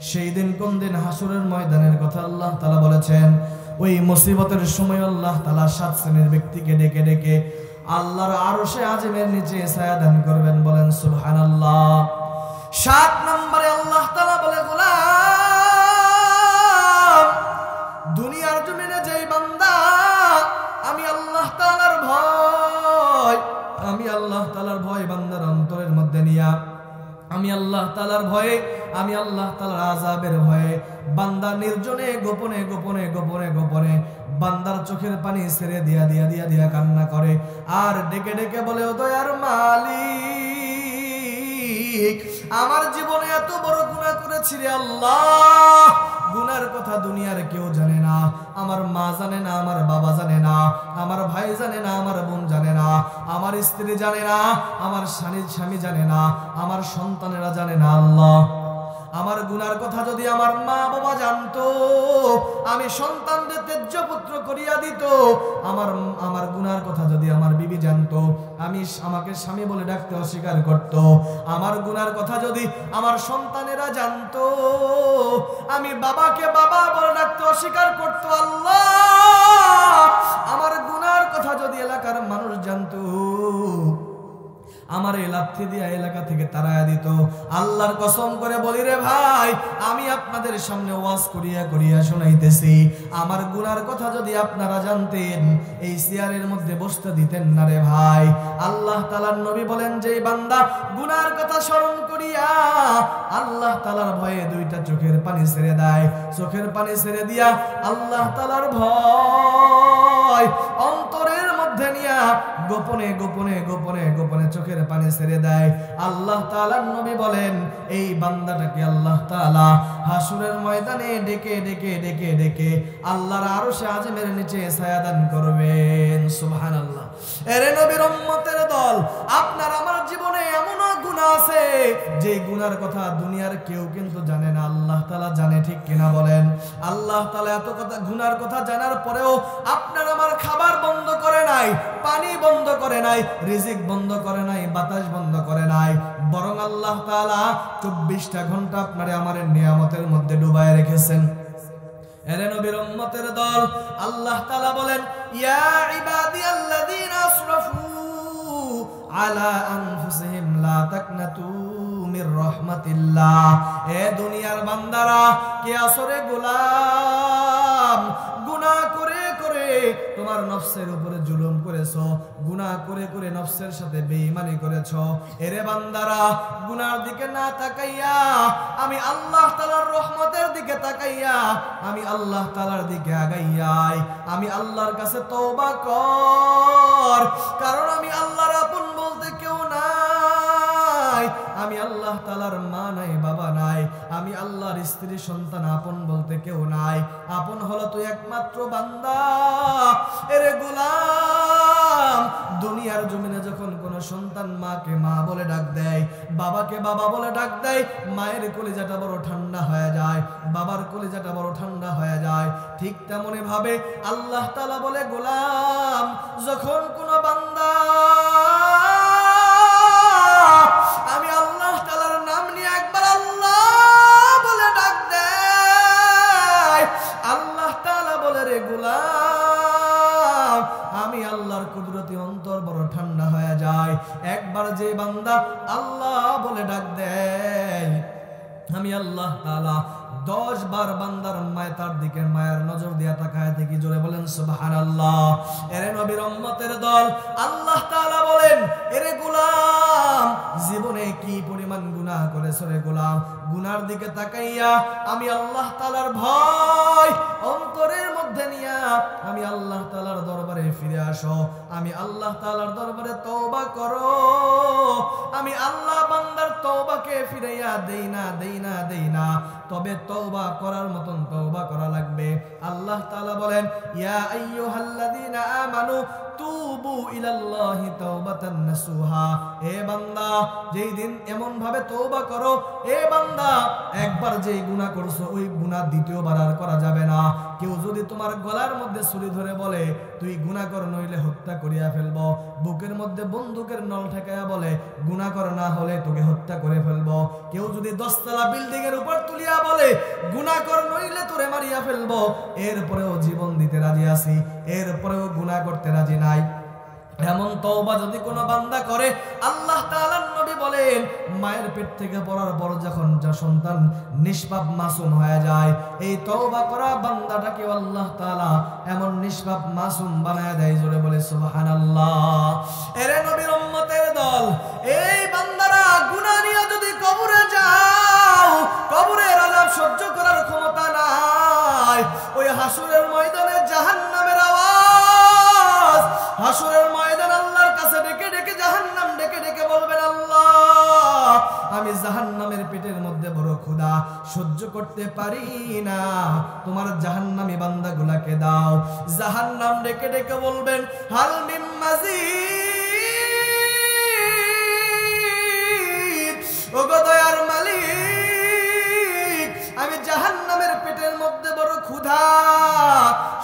সেই দিন কোন দিন? হাসরের ময়দানের কথা আল্লাহ তাআলা বলেছেন। ওই মুসিবতের সময় আল্লাহ তাআলা 7 শ্রেণীর ব্যক্তিকে ডেকে ডেকে আল্লাহর আরশে আজিমের নিচে ছায়া দান করবেন। বলেন সুবহানাল্লাহ। 7 নম্বরে আল্লাহ তাআলা বলে, গোলাম, দুনিয়ার জমিনে যেই বান্দা আমি আল্লাহ তাআলার ভয় বান্দার অন্তরের মধ্যে নিয়া, আমি আল্লাহ তাআলার ভয়ে, আমি আল্লাহ তাআলার আযাবের ভয়ে বান্দা নির্জনে গোপনে বান্দার চোখের পানি ছেড়ে দিয়া কান্না করে আর ডেকে ডেকে বলে, ও দয়ার মালিক, আমার জীবনে এত বড় গুনাহ করেছি রে আল্লাহ, গুনার কথা দুনিয়ার কেউ জানে না, আমার মা জানে না, আমার বাবা জানে না, আমার ভাই জানে না, আমার বোন জানে না, আমার স্ত্রী জানে না, আমার স্বামী জানে না, আমার সন্তানেরা জানে না। আল্লাহ, আমার গুনার কথা যদি আমার মা বাবা জানতো, আমি সন্তানদের তেজ্য পুত্র করিয়া দিত। আমার গুনার কথা যদি আমার বিবি জানতো, আমাকে স্বামী বলে ডাকতে অস্বীকার করত। আমার গুনার কথা যদি আমার সন্তানেরা জানতো, আমি বাবাকে বাবা বলে ডাকতে অস্বীকার করত। আল্লাহ, আমার গুনার কথা যদি এলাকার মানুষ জানতো, আমার এই লাথি দিয়া এলাকা থেকে তাড়ায়া দিত। আল্লাহর কসম করে বলি রে ভাই, আমি আপনাদের সামনে ওয়াজ করিয়া শোনাইতেছি, আমার গুনার কথা যদি আপনারা জানতেন, এই চেয়ারের মধ্যে বসতে দিতেন না রে ভাই। আল্লাহ তাআলার নবী বলেন, যে বান্দা গুনার কথা স্মরণ করিয়া আল্লাহ তাআলার ভয়ে দুইটা চোখের পানি ছেড়ে দেয়, চোখের পানি ছেড়ে দিয়া আল্লাহ তাআলার ভয় অন্তরের মধ্যে নিয়া গোপনে চোখের পানি ছেড়ে দেয়, আল্লাহ তাআলার নবী বলেন, এই বান্দাটাকে আল্লাহ তাআলা হাসরের ময়দানে ডেকে ডেকে আল্লাহর আরশে আজিমের নিচে ছায়া দান করবেন। সুবহানাল্লাহ। এরে নবীর উম্মতের দল, আপনার আমার জীবনে এমনও গুনাহ আছে যে গুনার কথা দুনিয়ার কেউ কিন্তু জানে না, আল্লাহ তাআলা জানে। ঠিক কিনা বলেন? আল্লাহ তাআলা এত কথা গুনার কথা জানার পরেও আপনার আমার খাবার বন্ধ করে নাই, পানি বন্ধ করে করে নাই, রিজিক বন্ধ করে নাই, বাতাস বন্ধ করে নাই, বরং আল্লাহ তাআলা 24টা ঘন্টা আপনারে আমাদের নিয়ামতের মধ্যে ডুবায় রেখেছেন। এরে নবীর উম্মতের দল, আল্লাহ তাআলা বলেন, ইয়া ইবাদিয়াল্লাযীনা আসরাফু আলা আনফুসিহিম লা তাকনাতু মির রাহমাতিল্লাহ। এ দুনিয়ার বান্দারা, কে আসরে গোলাম, গুনাহ করে করে তোমার নফসের উপরে জুলুম করেছো, গুনাহ করে করে নফসের সাথে বেঈমানি করেছো। এরে বান্দারা, গুনার দিকে না তাকাইয়া আমি আল্লাহ তাআলার রহমতের দিকে তাকাইয়া আমি আল্লাহ তাআলার দিকে আগাইয়াই আমি আল্লাহর কাছে তওবা কর, কারণ আমি আল্লাহর আপন বলতে কেউ নাই, আমি আল্লাহ তাআলার মা নাই, বাবা নাই, আমি আল্লাহর স্ত্রী সন্তান আপন বলতে কেউ নাই, আপন হলো তুই একমাত্র বান্দা। এরে গোলাম, দুনিয়ার জমিনে যখন কোন সন্তান মাকে মা বলে ডাক দেয়, বাবাকে বাবা বলে ডাক দেয়, মায়ের কলিজাটা বড় ঠান্ডা হয়ে যায়, বাবার কলিজাটা বড় ঠান্ডা হয়ে যায়। ঠিক তেমনি ভাবে আল্লাহ তাআলা বলে, গোলাম, যখন কোন বান্দা আমি আল্লাহ তাআলার নাম নিয়ে একবার আল্লাহ বলে ডাক দেয়, আল্লাহ তাআলা বলে, রে গোলাম, আমি আল্লাহর কুদরতি অন্তর বড় ঠান্ডা হয়ে যায়। একবার যে বান্দা আল্লাহ বলে ডাক দেয়, আমি আল্লাহ তাআলা 10 বার বান্দার মায় তার দিকে মায়ের নজর দিয়া তাকায় থেকে জোরে বলেন সুবহানাল্লাহ। এরে নবীর উম্মতের দল, আল্লাহ তাআলা বলেন, এরে গোলাম, জীবনে কি পরিমাণ গুনাহ করেছো রে গোলাম, গুনার দিকে তাকাইয়া আমি আল্লাহ তাআলার ভয় অন্তরের মধ্যে নিয়া আমি আল্লাহ তাআলার দরবারে ফিরে আসো, আমি আল্লাহ তাআলার দরবারে তওবা করো। আমি আল্লাহ বান্দার তওবাকে ফিরাইয়া দেই না, তবে তওবা করার মতন তওবা করা লাগবে। আল্লাহ তাআলা বলেন, ইয়া আইয়ুহাল্লাযীনা আমানু তুবু ইলাল্লাহি তাওবাতান নাসুহা। এ বান্দা, যেই দিন এমন ভাবে তওবা করো, এ বান্দা, একবার যেই গুনাহ করছো ওই গুনাহ দ্বিতীয়বার আর করা যাবে না। কেউ যদি তোমার গলার মধ্যে ছুরি ধরে বলে তুই গুনাহ কর নইলে হত্যা করিয়া ফেলবো, বুকের মধ্যে বন্দুকের নল ঠেকায়া বলে গুনাহ কর না হলে তোকে হত্যা করে ফেলবো, কেউ যদি 10 তলা বিল্ডিং এর উপর তুলিয়া বলে গুনাহ কর নইলে তোরে মারিয়া ফেলবো, এরপরেও জীবন দিতে রাজি আছি, এরপরেও গুনাহ করতে রাজি নাই, এমন তওবা যদি কোনো বান্দা করে, আল্লাহ তাআলার নবী বলেন, মায়ের পেট থেকে পড়ার পর যখন যা সন্তান নিষ্পাপ মাসুম হয়ে যায়, এই তওবা করা বান্দাটাকে আল্লাহ তাআলা এমন নিষ্পাপ মাসুম বানায় দেয়। জোরে বলে সুবহানাল্লাহ। এরে নবীর উম্মতের দল, এই বান্দারা গুনাহ নিয়ে যদি কবরে যাও, কবরের আযাব সহ্য করার ক্ষমতা নাই, ওই হাসরের ময়দানে জাহান্নামের আওয়াজ, হাসরের ময়দান আল্লাহর কাছে ডেকে ডেকে জাহান্নাম ডেকে ডেকে বলবেন, আল্লাহ, আমি জাহান্নামের পেটের মধ্যে বড় ক্ষুধা, সহ্য করতে পারি না, তোমার জাহান্নামী বান্দাগুলাকে দাও। জাহান্নাম ডেকে ডেকে বলবেন, হাল মিন মাজিদ, ওগো দয়ার মালিক, আমি জাহান্নামের পেটের মধ্যে বড় ক্ষুধা,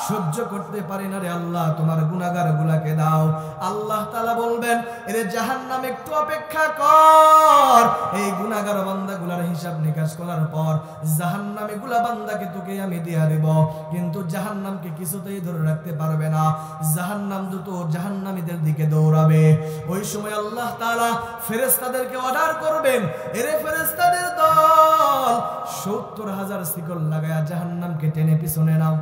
সহ্য করতে পারি না রে আল্লাহ, তোমার গুনাহগার গুলাকে দাও। আল্লাহ তাআলা বলবেন, এরে জাহান্নাম একটু অপেক্ষা কর, এই গুনাহগার বান্দাগুলার হিসাব নিকাশ করার পর জাহান্নামী গুলা বান্দাকে তোকে আমি দিয়া দেব, কিন্তু জাহান্নামকে কিছুতেই ধরে রাখতে পারবে না, জাহান্নাম দ্রুত জাহান্নামীদের দিকে দৌড়াবে। ওই সময় আল্লাহ তাআলা ফেরেশতাদেরকে অর্ডার করবেন, এরে ফেরেশতাদের দল, 70,000 শিকল লাগায়া জাহান্নামকে টেনে পিছনে নাও।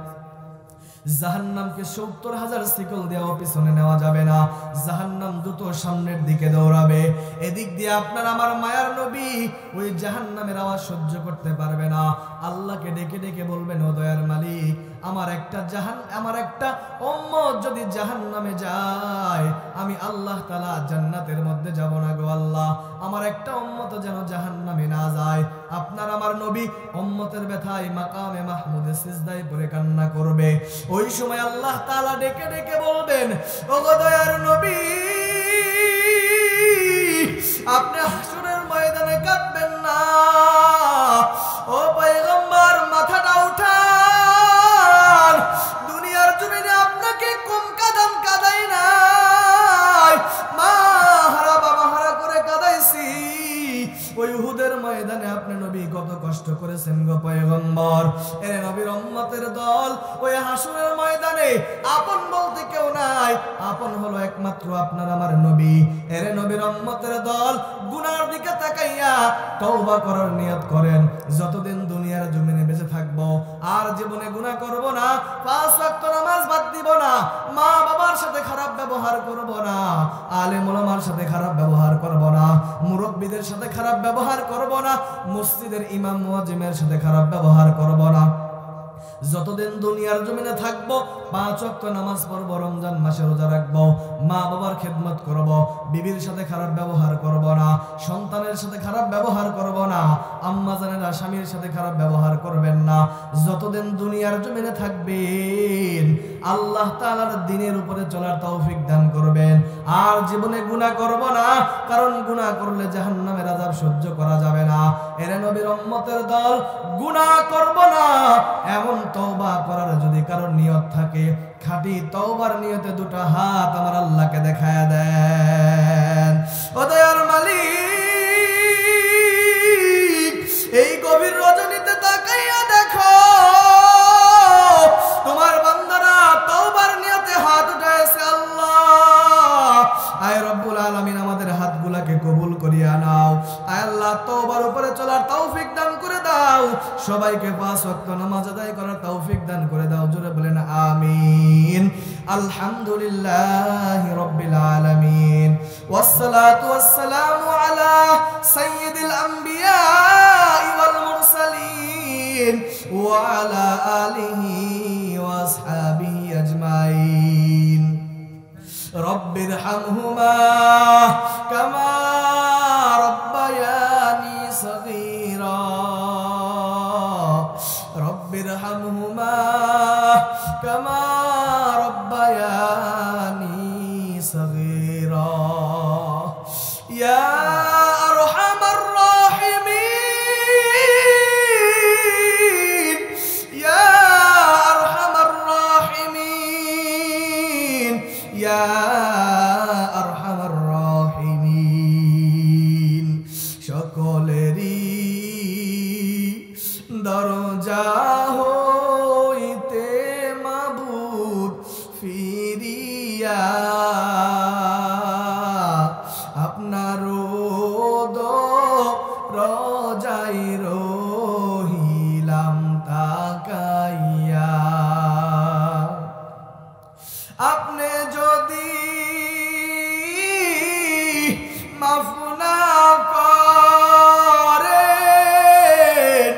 জাহান্নামকে 70,000 শিকল দেওয়া পিছনে নেওয়া যাবে না, জাহান্নাম দ্রুত সামনের দিকে দৌড়াবে। এদিক দিয়ে আপনার আমার মায়ার নবী ওই জাহান্নামের আওয়াজ সহ্য করতে পারবে না, আল্লাহকে ডেকে ডেকে বলবেন, ও দয়ার মালিক, আমার একটা উম্মত যদি জাহান্নামে যায়, আমি আল্লাহ তাআলা জান্নাতের মধ্যে যাব না গো আল্লাহ, আমার একটা উম্মত যেন জাহান্নামে না যায়। আপনার আমার নবী উম্মতের ব্যথায় মাকামে মাহমুদে সিজদায় পড়ে কান্না করবে। ওই সময় আল্লাহ তাআলা ডেকে ডেকে বলবেন, ওগো দয়ার নবী, আপনি হাসরের ময়দানে কাঁদবেন না, ও পয়গম্বর, মাথাটা উঠান, দুনিয়ার জমিনে আপনাকে কম কাঁদাই নাই, কত কষ্ট করেছেন গো পয়গম্বর। এ নবীর উম্মতের দল ওই হাসরের ময়দানে আপন বলতে কেউ নাই, আপন হলো একমাত্র আপনার আমার নবী। এর নবীর উম্মতের দল গুনার দিকে তাকাইয়া তওবা করার নিয়ত করেন, যতদিন দুনিয়ার জমিনে বেঁচে থাকবো আর জীবনে গুনাহ করব না, 5 ওয়াক্ত নামাজ বাদ দিব না, মা বাবার সাথে খারাপ ব্যবহার করব না, আলেম ওলামার সাথে খারাপ ব্যবহার করব না, মুরব্বিদের সাথে খারাপ ব্যবহার করব না, মসজিদের ইমাম মুয়াজ্জিমের সাথে খারাপ ব্যবহার করব না। যতদিন দুনিয়ার জমিনে থাকবো 5 ওয়াক্ত নামাজ পড়ব, রমজান মাসে রোজা রাখবো, মা বাবার খেদমত করব, বিবির সাথে খারাপ ব্যবহার করব না, সন্তানের সাথে খারাপ ব্যবহার করব না, আম্মা জানেরা স্বামীর সাথে খারাপ ব্যবহার করবেন না। যতদিন দুনিয়ার জমিনে থাকবেন আল্লাহ তাআলার দ্বীনের উপরে চলার তৌফিক দান করবেন। আর জীবনে গুনাহ করব না, কারণ গুনাহ করলে জাহান্নামের আযাব সহ্য করা যাবে না। এর নবীর উম্মতের দল গুনাহ করব না এমন তওবা করার যদি কারোর নিয়ত থাকে, খাঁটি তওবার নিয়তে দুটো হাত আমার আল্লাহকে দেখায় দেন। ও দয়ার মালিক, এই গভীর রজনীতে তাকাইয়া দেখো তোমার বান্দারা তওবার নিয়তে হাত উঠাইছে। আল্লাহ, আয় রব্বুল আলামিন আমাদের হাতগুলাকে কবুল করিয়া নাও। আয় আল্লাহ, তওবার উপরে চলার তৌফিক দান করে দাও, সবাইকে 5 ওয়াক্ত নামাজ আদায় করার তৌফিক দান করে দাও। জোরে বলেন আমিন। আলহামদুলিল্লাহি রাব্বিল আলামিন, ওয়াসসালাতু ওয়াসসালামু আলা সাইয়্যিদিল আমবিয়া ওয়াল মুরসালিন ওয়া আলা আলিহি ওয়া আসহাবিহি আজমাইন। রব্বিরহামহুমা কামা রব্বায়ানি সগীরা, রব্বিরহামহুমা কামা রব্বায়ানি সগীরা। ইয়া আরহামার রাহিমিন, ইয়া আরহামার রাহিমিন, ইয়া আরহামার রাহিমিন। সকলেরই দরজা হইতে মাবুদ ফিরিয়া আপনার রজাই রহিলাম তাকাইয়া। আপনি যদি মাফ না করেন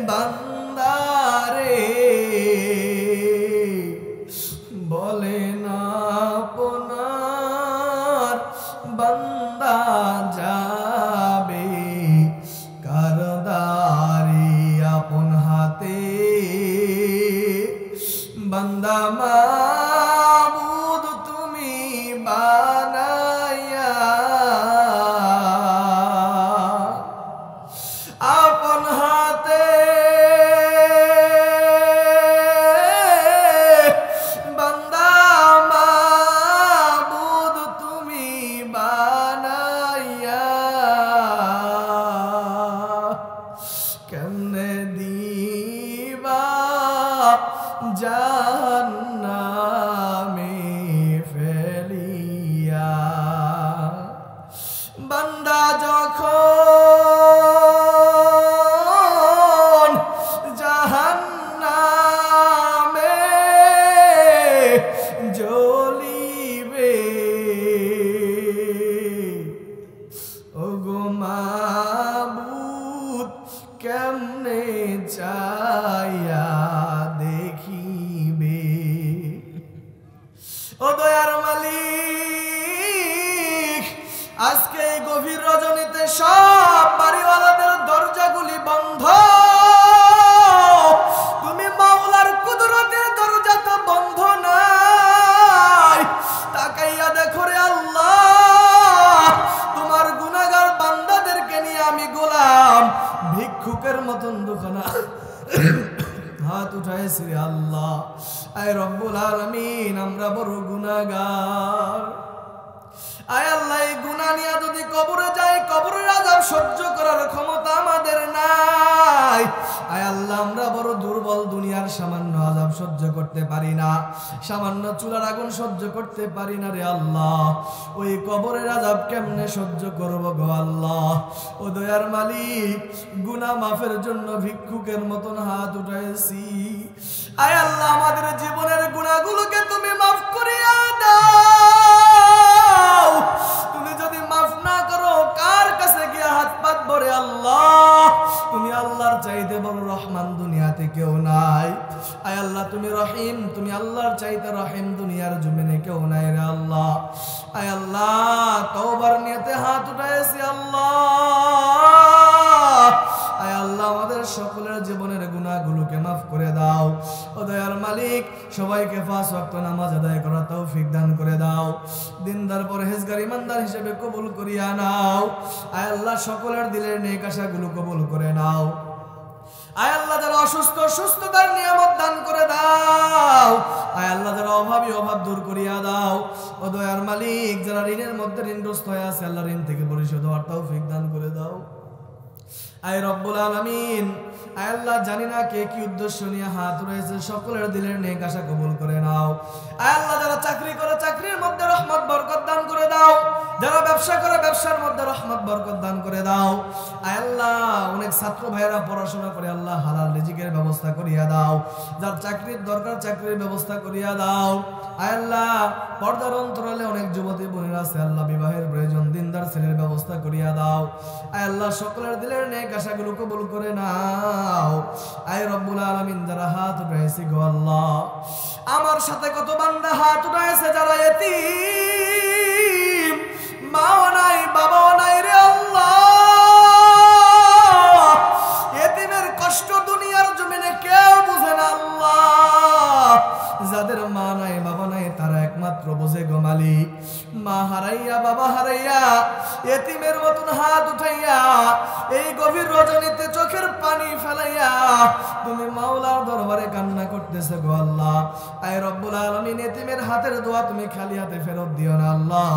বান্দারে, বলেন আপনার বান্দা যাবে কারদারে। আপন হাতে বান্দা মাবুদ তুমি বানাইয়া, আপন হাতে বান্দা মাবুদ তুমি বানাইয়া, কেমনে দিবা জাহান্নামে ফেলিয়া। বান্দা যখন জাহান্নামে জ্বলিবে, ওগো মাবুদ কেমনে চাইয়া দেখিবে। ও দয়ার মালিক, আজকে এই গভীর রজনীতে সব বাড়িওয়ালাদের দরজাগুলি বন্ধ, তুমি মাওলার কুদরতের দরজা তো বন্ধ নাই। তাকাইয়া দেখো রে আল্লাহ, তোমার গুনাহগার বান্দাদেরকে নিয়ে আমি গোলাম ভিক্ষুকের মতন দুখানা হাত উঠাইছি আল্লাহ। আয় রব্বুল আলামিন, আমরা বড় গুনাহগার। আয় আল্লাহ, এই গুনাহ নিয়ে যদি কবরে যাই, কবরের আযাব সহ্য করার ক্ষমতা আমাদের নাই। নাই। আয় আল্লাহ আমরা বড় দুর্বল, দুনিয়ার সামান্য আযাব সহ্য করতে পারি না, সামান্য চুলার আগুন সহ্য করতে পারি না রে আল্লাহ। ওই কবরের আযাব কেমনে সহ্য করব গো আল্লাহ। ও দয়ার মালিক, গুনাহ মাফের জন্য ভিক্ষুকের মতন হাত উঠাইছি। আয় আল্লাহ আমাদের জীবনের গুনাহগুলোকে তুমি মাফ করিয়া দাও। তুমি যদি মাফ না করো কার কাছে গিয়ে হাত পাতব রে আল্লাহ। তুমি আল্লাহর চাইতে বড় রহমান দুনিয়াতে কেউ নাই। আয় আল্লাহ তুমি রহিম, তুমি আল্লাহর চাইতে রহিম দুনিয়ার জমিনে কেউ নাই রে আল্লাহ। আয় আল্লাহ তওবার নিয়তে হাত উঠাইছি আল্লাহ। আয় আল্লাহ আমাদের সকলের জীবনের গুনাহগুলোকে মাফ করে দাও। ও দয়ার মালিক, সবাইকে 5 ওয়াক্ত নামাজ আদায় করার তৌফিক দান করে দাও। দিনদার পরহেজগার ইমানদার হিসেবে কবুল করিয়া নাও। আয় আল্লাহ সকলের দিলের নেক আশাগুলো কবুল করে নাও। আয় আল্লাহ যারা অসুস্থ, সুস্থতার নিয়ামত দান করে দাও। আয় আল্লাহ যারা অভাবী, অভাব দূর করিয়া দাও। ও দয়ার মালিক, যারা ঋণের মধ্যে ঋণগ্রস্ত হয়ে আছে আল্লাহ ঋণ থেকে পরিশোধ হওয়ার তৌফিক দান করে দাও। আয় রব্বুল আলামিন, আয় আল্লাহ জানি না কে কি উদ্দেশ্য নিয়ে হাত রয়েছে, সকলের দিলের নেক আশা কবুল করে নাও। আয় আল্লাহ যারা চাকরি করে চাকরির মধ্যে রহমত বরকত দান করে দাও। যারা ব্যবসা করে ব্যবসার মধ্যে রহমত বরকত দান করে দাও। আয় আল্লাহ অনেক ছাত্র ভাইরা পড়াশোনা করে আল্লাহ হালাল রিজিকের ব্যবস্থা করিয়া দাও। যার চাকরির দরকার চাকরির ব্যবস্থা করিয়া দাও। আয় আল্লাহ পর্দার অন্তরালে অনেক যুবতী বোনেরা আছে আল্লাহ বিবাহের প্রয়োজন, দিনদার ছেলের ব্যবস্থা করিয়া দাও। আয় আল্লাহ সকলের দিলের নেক আশাগুলো কবুল করে নাও। আয় রব্বুল আলামিন যারা হাত উঠাইছে গো আল্লাহ, আমার সাথে কত বান্দা হাত উঠাইছে যারা এতিম, মাও নাই বাবাও নাই রে আল্লাহ। এতিমের কষ্ট দুনিয়ার জমিনে কেউ বুঝে না আল্লাহ। যাদের মা নাই বাবা নাই তারা একমাত্র বোঝে গো মালিক। মা হারাইয়া বাবা হারাইয়া এতিমের মতন হাত উঠাইয়া এই গভীর রজনীতে চোখের পানি ফেলাইয়া তুমি মাওলার দরবারে কান্না করতেছে গো আল্লাহ। আয় রব্বুল আলামিন, এতিমের হাতের দোয়া তুমি খালি হাতে ফেরত দিও না আল্লাহ।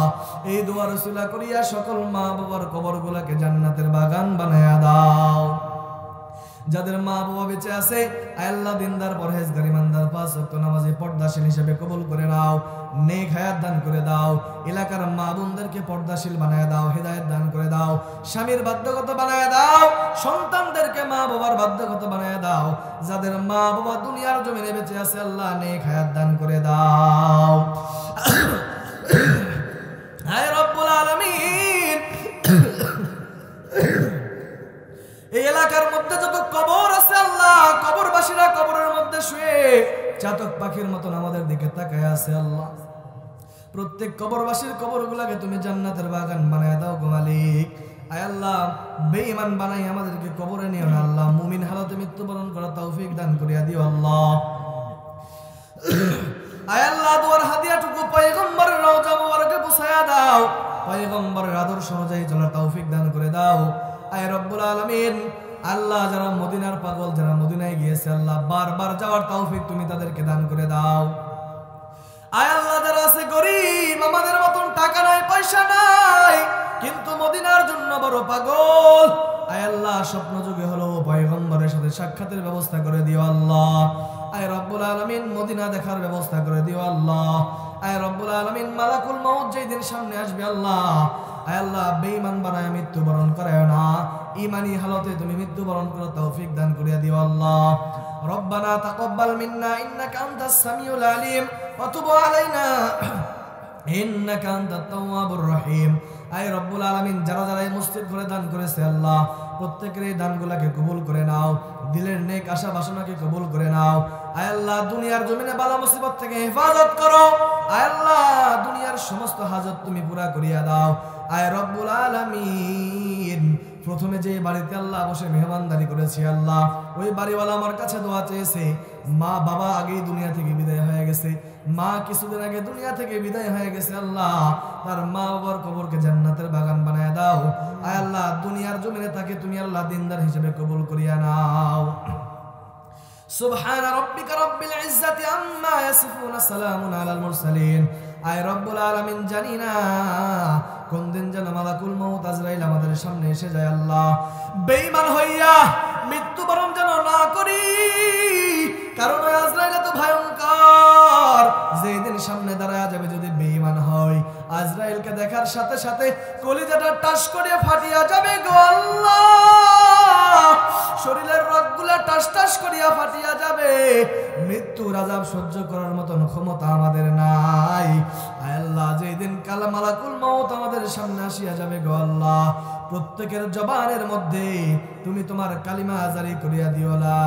এই দোয়া রসুলা করিয়া সকল মা বাবার কবরগুলোকে জান্নাতের বাগান বানায়া দাও। যাদের মা বাবা বেঁচে আছে আয় আল্লাহ দিনদার পরহেজগার ইমানদার 5 ওয়াক্ত নামাজি পর্দাশীল হিসেবে কবুল করে নাও। নেক হায়াত দান করে দাও। এলাকার মা বোনদেরকে পর্দাশীল বানায় দাও, হেদায়েত দান করে দাও। স্বামীর বাধ্যগত বানায় দাও, সন্তানদেরকে মা বাবার বাধ্যগত বানায় দাও। যাদের মা বাবা দুনিয়ার জমিনে বেঁচে আছে আল্লাহ নেক হায়াত দান করে দাও। আয় রব্বুল আলামিন, এই এলাকার মধ্যে যত কবর আছে আল্লাহ, কবরবাসীরা কবরের মধ্যে শুয়ে চাতক পাখির মতন আমাদের দিকে তাকায় আছে আল্লাহ। প্রত্যেক কবরবাসীর কবরগুলোকে তুমি জান্নাতের বাগান বানায় দাও গো মালিক। আয় আল্লাহ বেঈমান বানাই আমাদেরকে কবরে নিও না আল্লাহ। মুমিন হালতে মৃত্যুবরণ করার তৌফিক দান করিয়া দিও আল্লাহ। আয় আল্লাহ দুয়ার হাদিয়াটুকু পয়গম্বরের রওজা মুবারকে পৌঁছায়া দাও। পয়গম্বরের আদর্শ অনুযায়ী চলার তৌফিক দান করে দাও। আয় রব্বুল আলামিন, আল্লাহ যারা মদিনার পাগল, যারা মদিনায় গিয়েছে আল্লাহ বারবার যাওয়ার তৌফিক তুমি তাদেরকে দান করে দাও। আয় আল্লাহ যারা আছে গরীব, আমাদের মতন টাকা নাই পয়সা নাই কিন্তু মদিনার জন্য বড় পাগল, আয় আল্লাহ স্বপ্ন যুগে হলো পয়গম্বরের সাথে সাক্ষাতের ব্যবস্থা করে দিও আল্লাহ। আয় রব্বুল আলামিন মদিনা দেখার ব্যবস্থা করে দিও আল্লাহ। আয় রব্বুল আলামিন মালাকুল মউত যেই দিন সামনে আসবে আল্লাহ, আয় আল্লাহ বেঈমান বানায় মৃত্যুবরণ করায় না, ঈমানি হালতে তুমি মৃত্যুবরণ করার তৌফিক দান করিয়া দিও আল্লাহ। রব্বানা তাকাব্বাল মিন্না ইন্নাকা আনতাস সামিউল আলিম ওয়া তুব আলাইনা ইন্নাকা আনতাত তাওয়াবুর রহিম। আয় রব্বুল আলামিন যারা যারা এই মসজিদ ঘরে দান করেছে আল্লাহ প্রত্যেকের এই দানগুলোকে কবুল করে নাও। দিলের নেক আশা বাসনাকে কবুল করে নাও। আয় আল্লাহ দুনিয়ার জমিনে বালা মুসিবত থেকে হেফাজত করো। আয় আল্লাহ দুনিয়ার সমস্ত হাজত তুমি পুরা করিয়া দাও। আয় রব্বুল আলামিন প্রথমে যে বাড়িতে আল্লাহ বসে মেহমানদারি করেছি আল্লাহ, ওই বাড়িওয়ালা আমার কাছে দোয়া চেয়েছে। মা বাবা আগেই দুনিয়া থেকে বিদায় হয়ে গেছে, মা কিছুদিন আগে দুনিয়া থেকে বিদায় হয়ে গেছে আল্লাহ, তার মা বাবার কবরকে জান্নাতের বাগান বানায় দাও। আয় আল্লাহ দুনিয়ার জমিনে তাকে তুমি আল্লাহ দিনদার হিসেবে কবুল করিয়া নাও। সুবহান রাব্বিকা রাব্বিল ইজ্জাতি আম্মা ইয়াসিফুন, সালামুন আলাল মুরসালিন, আয় রব্বুল আলামিন, জানি না কোন দিন যেন মালাকুল মউত আজরাইল আমাদের সামনে এসে যায়। আল্লাহ, বেঈমান হইয়া মৃত্যুবরণ যেন না করি, কারণ ওই আজরাইল এত ভয়ঙ্কর। যেদিন সামনে দাঁড়ায় যাবে যদি বেঈমান হয়, আজরাইলকে দেখার সাথে সাথে কলিজাটা টাস করে ফাটিয়া যাবে গো আল্লাহ, শরীরের রগগুলা টাস টাস করিয়া ফাটিয়া যাবে। মৃত্যুর আযাব সহ্য করার মতন ক্ষমতা আমাদের নাই। আয় আল্লাহ, যেদিন কালা মালাকুল মউত আমাদের সামনে আসিয়া যাবে গো আল্লাহ, প্রত্যেকের জবানের মধ্যে তুমি তোমার কালিমা জারি করিয়া দিও, লা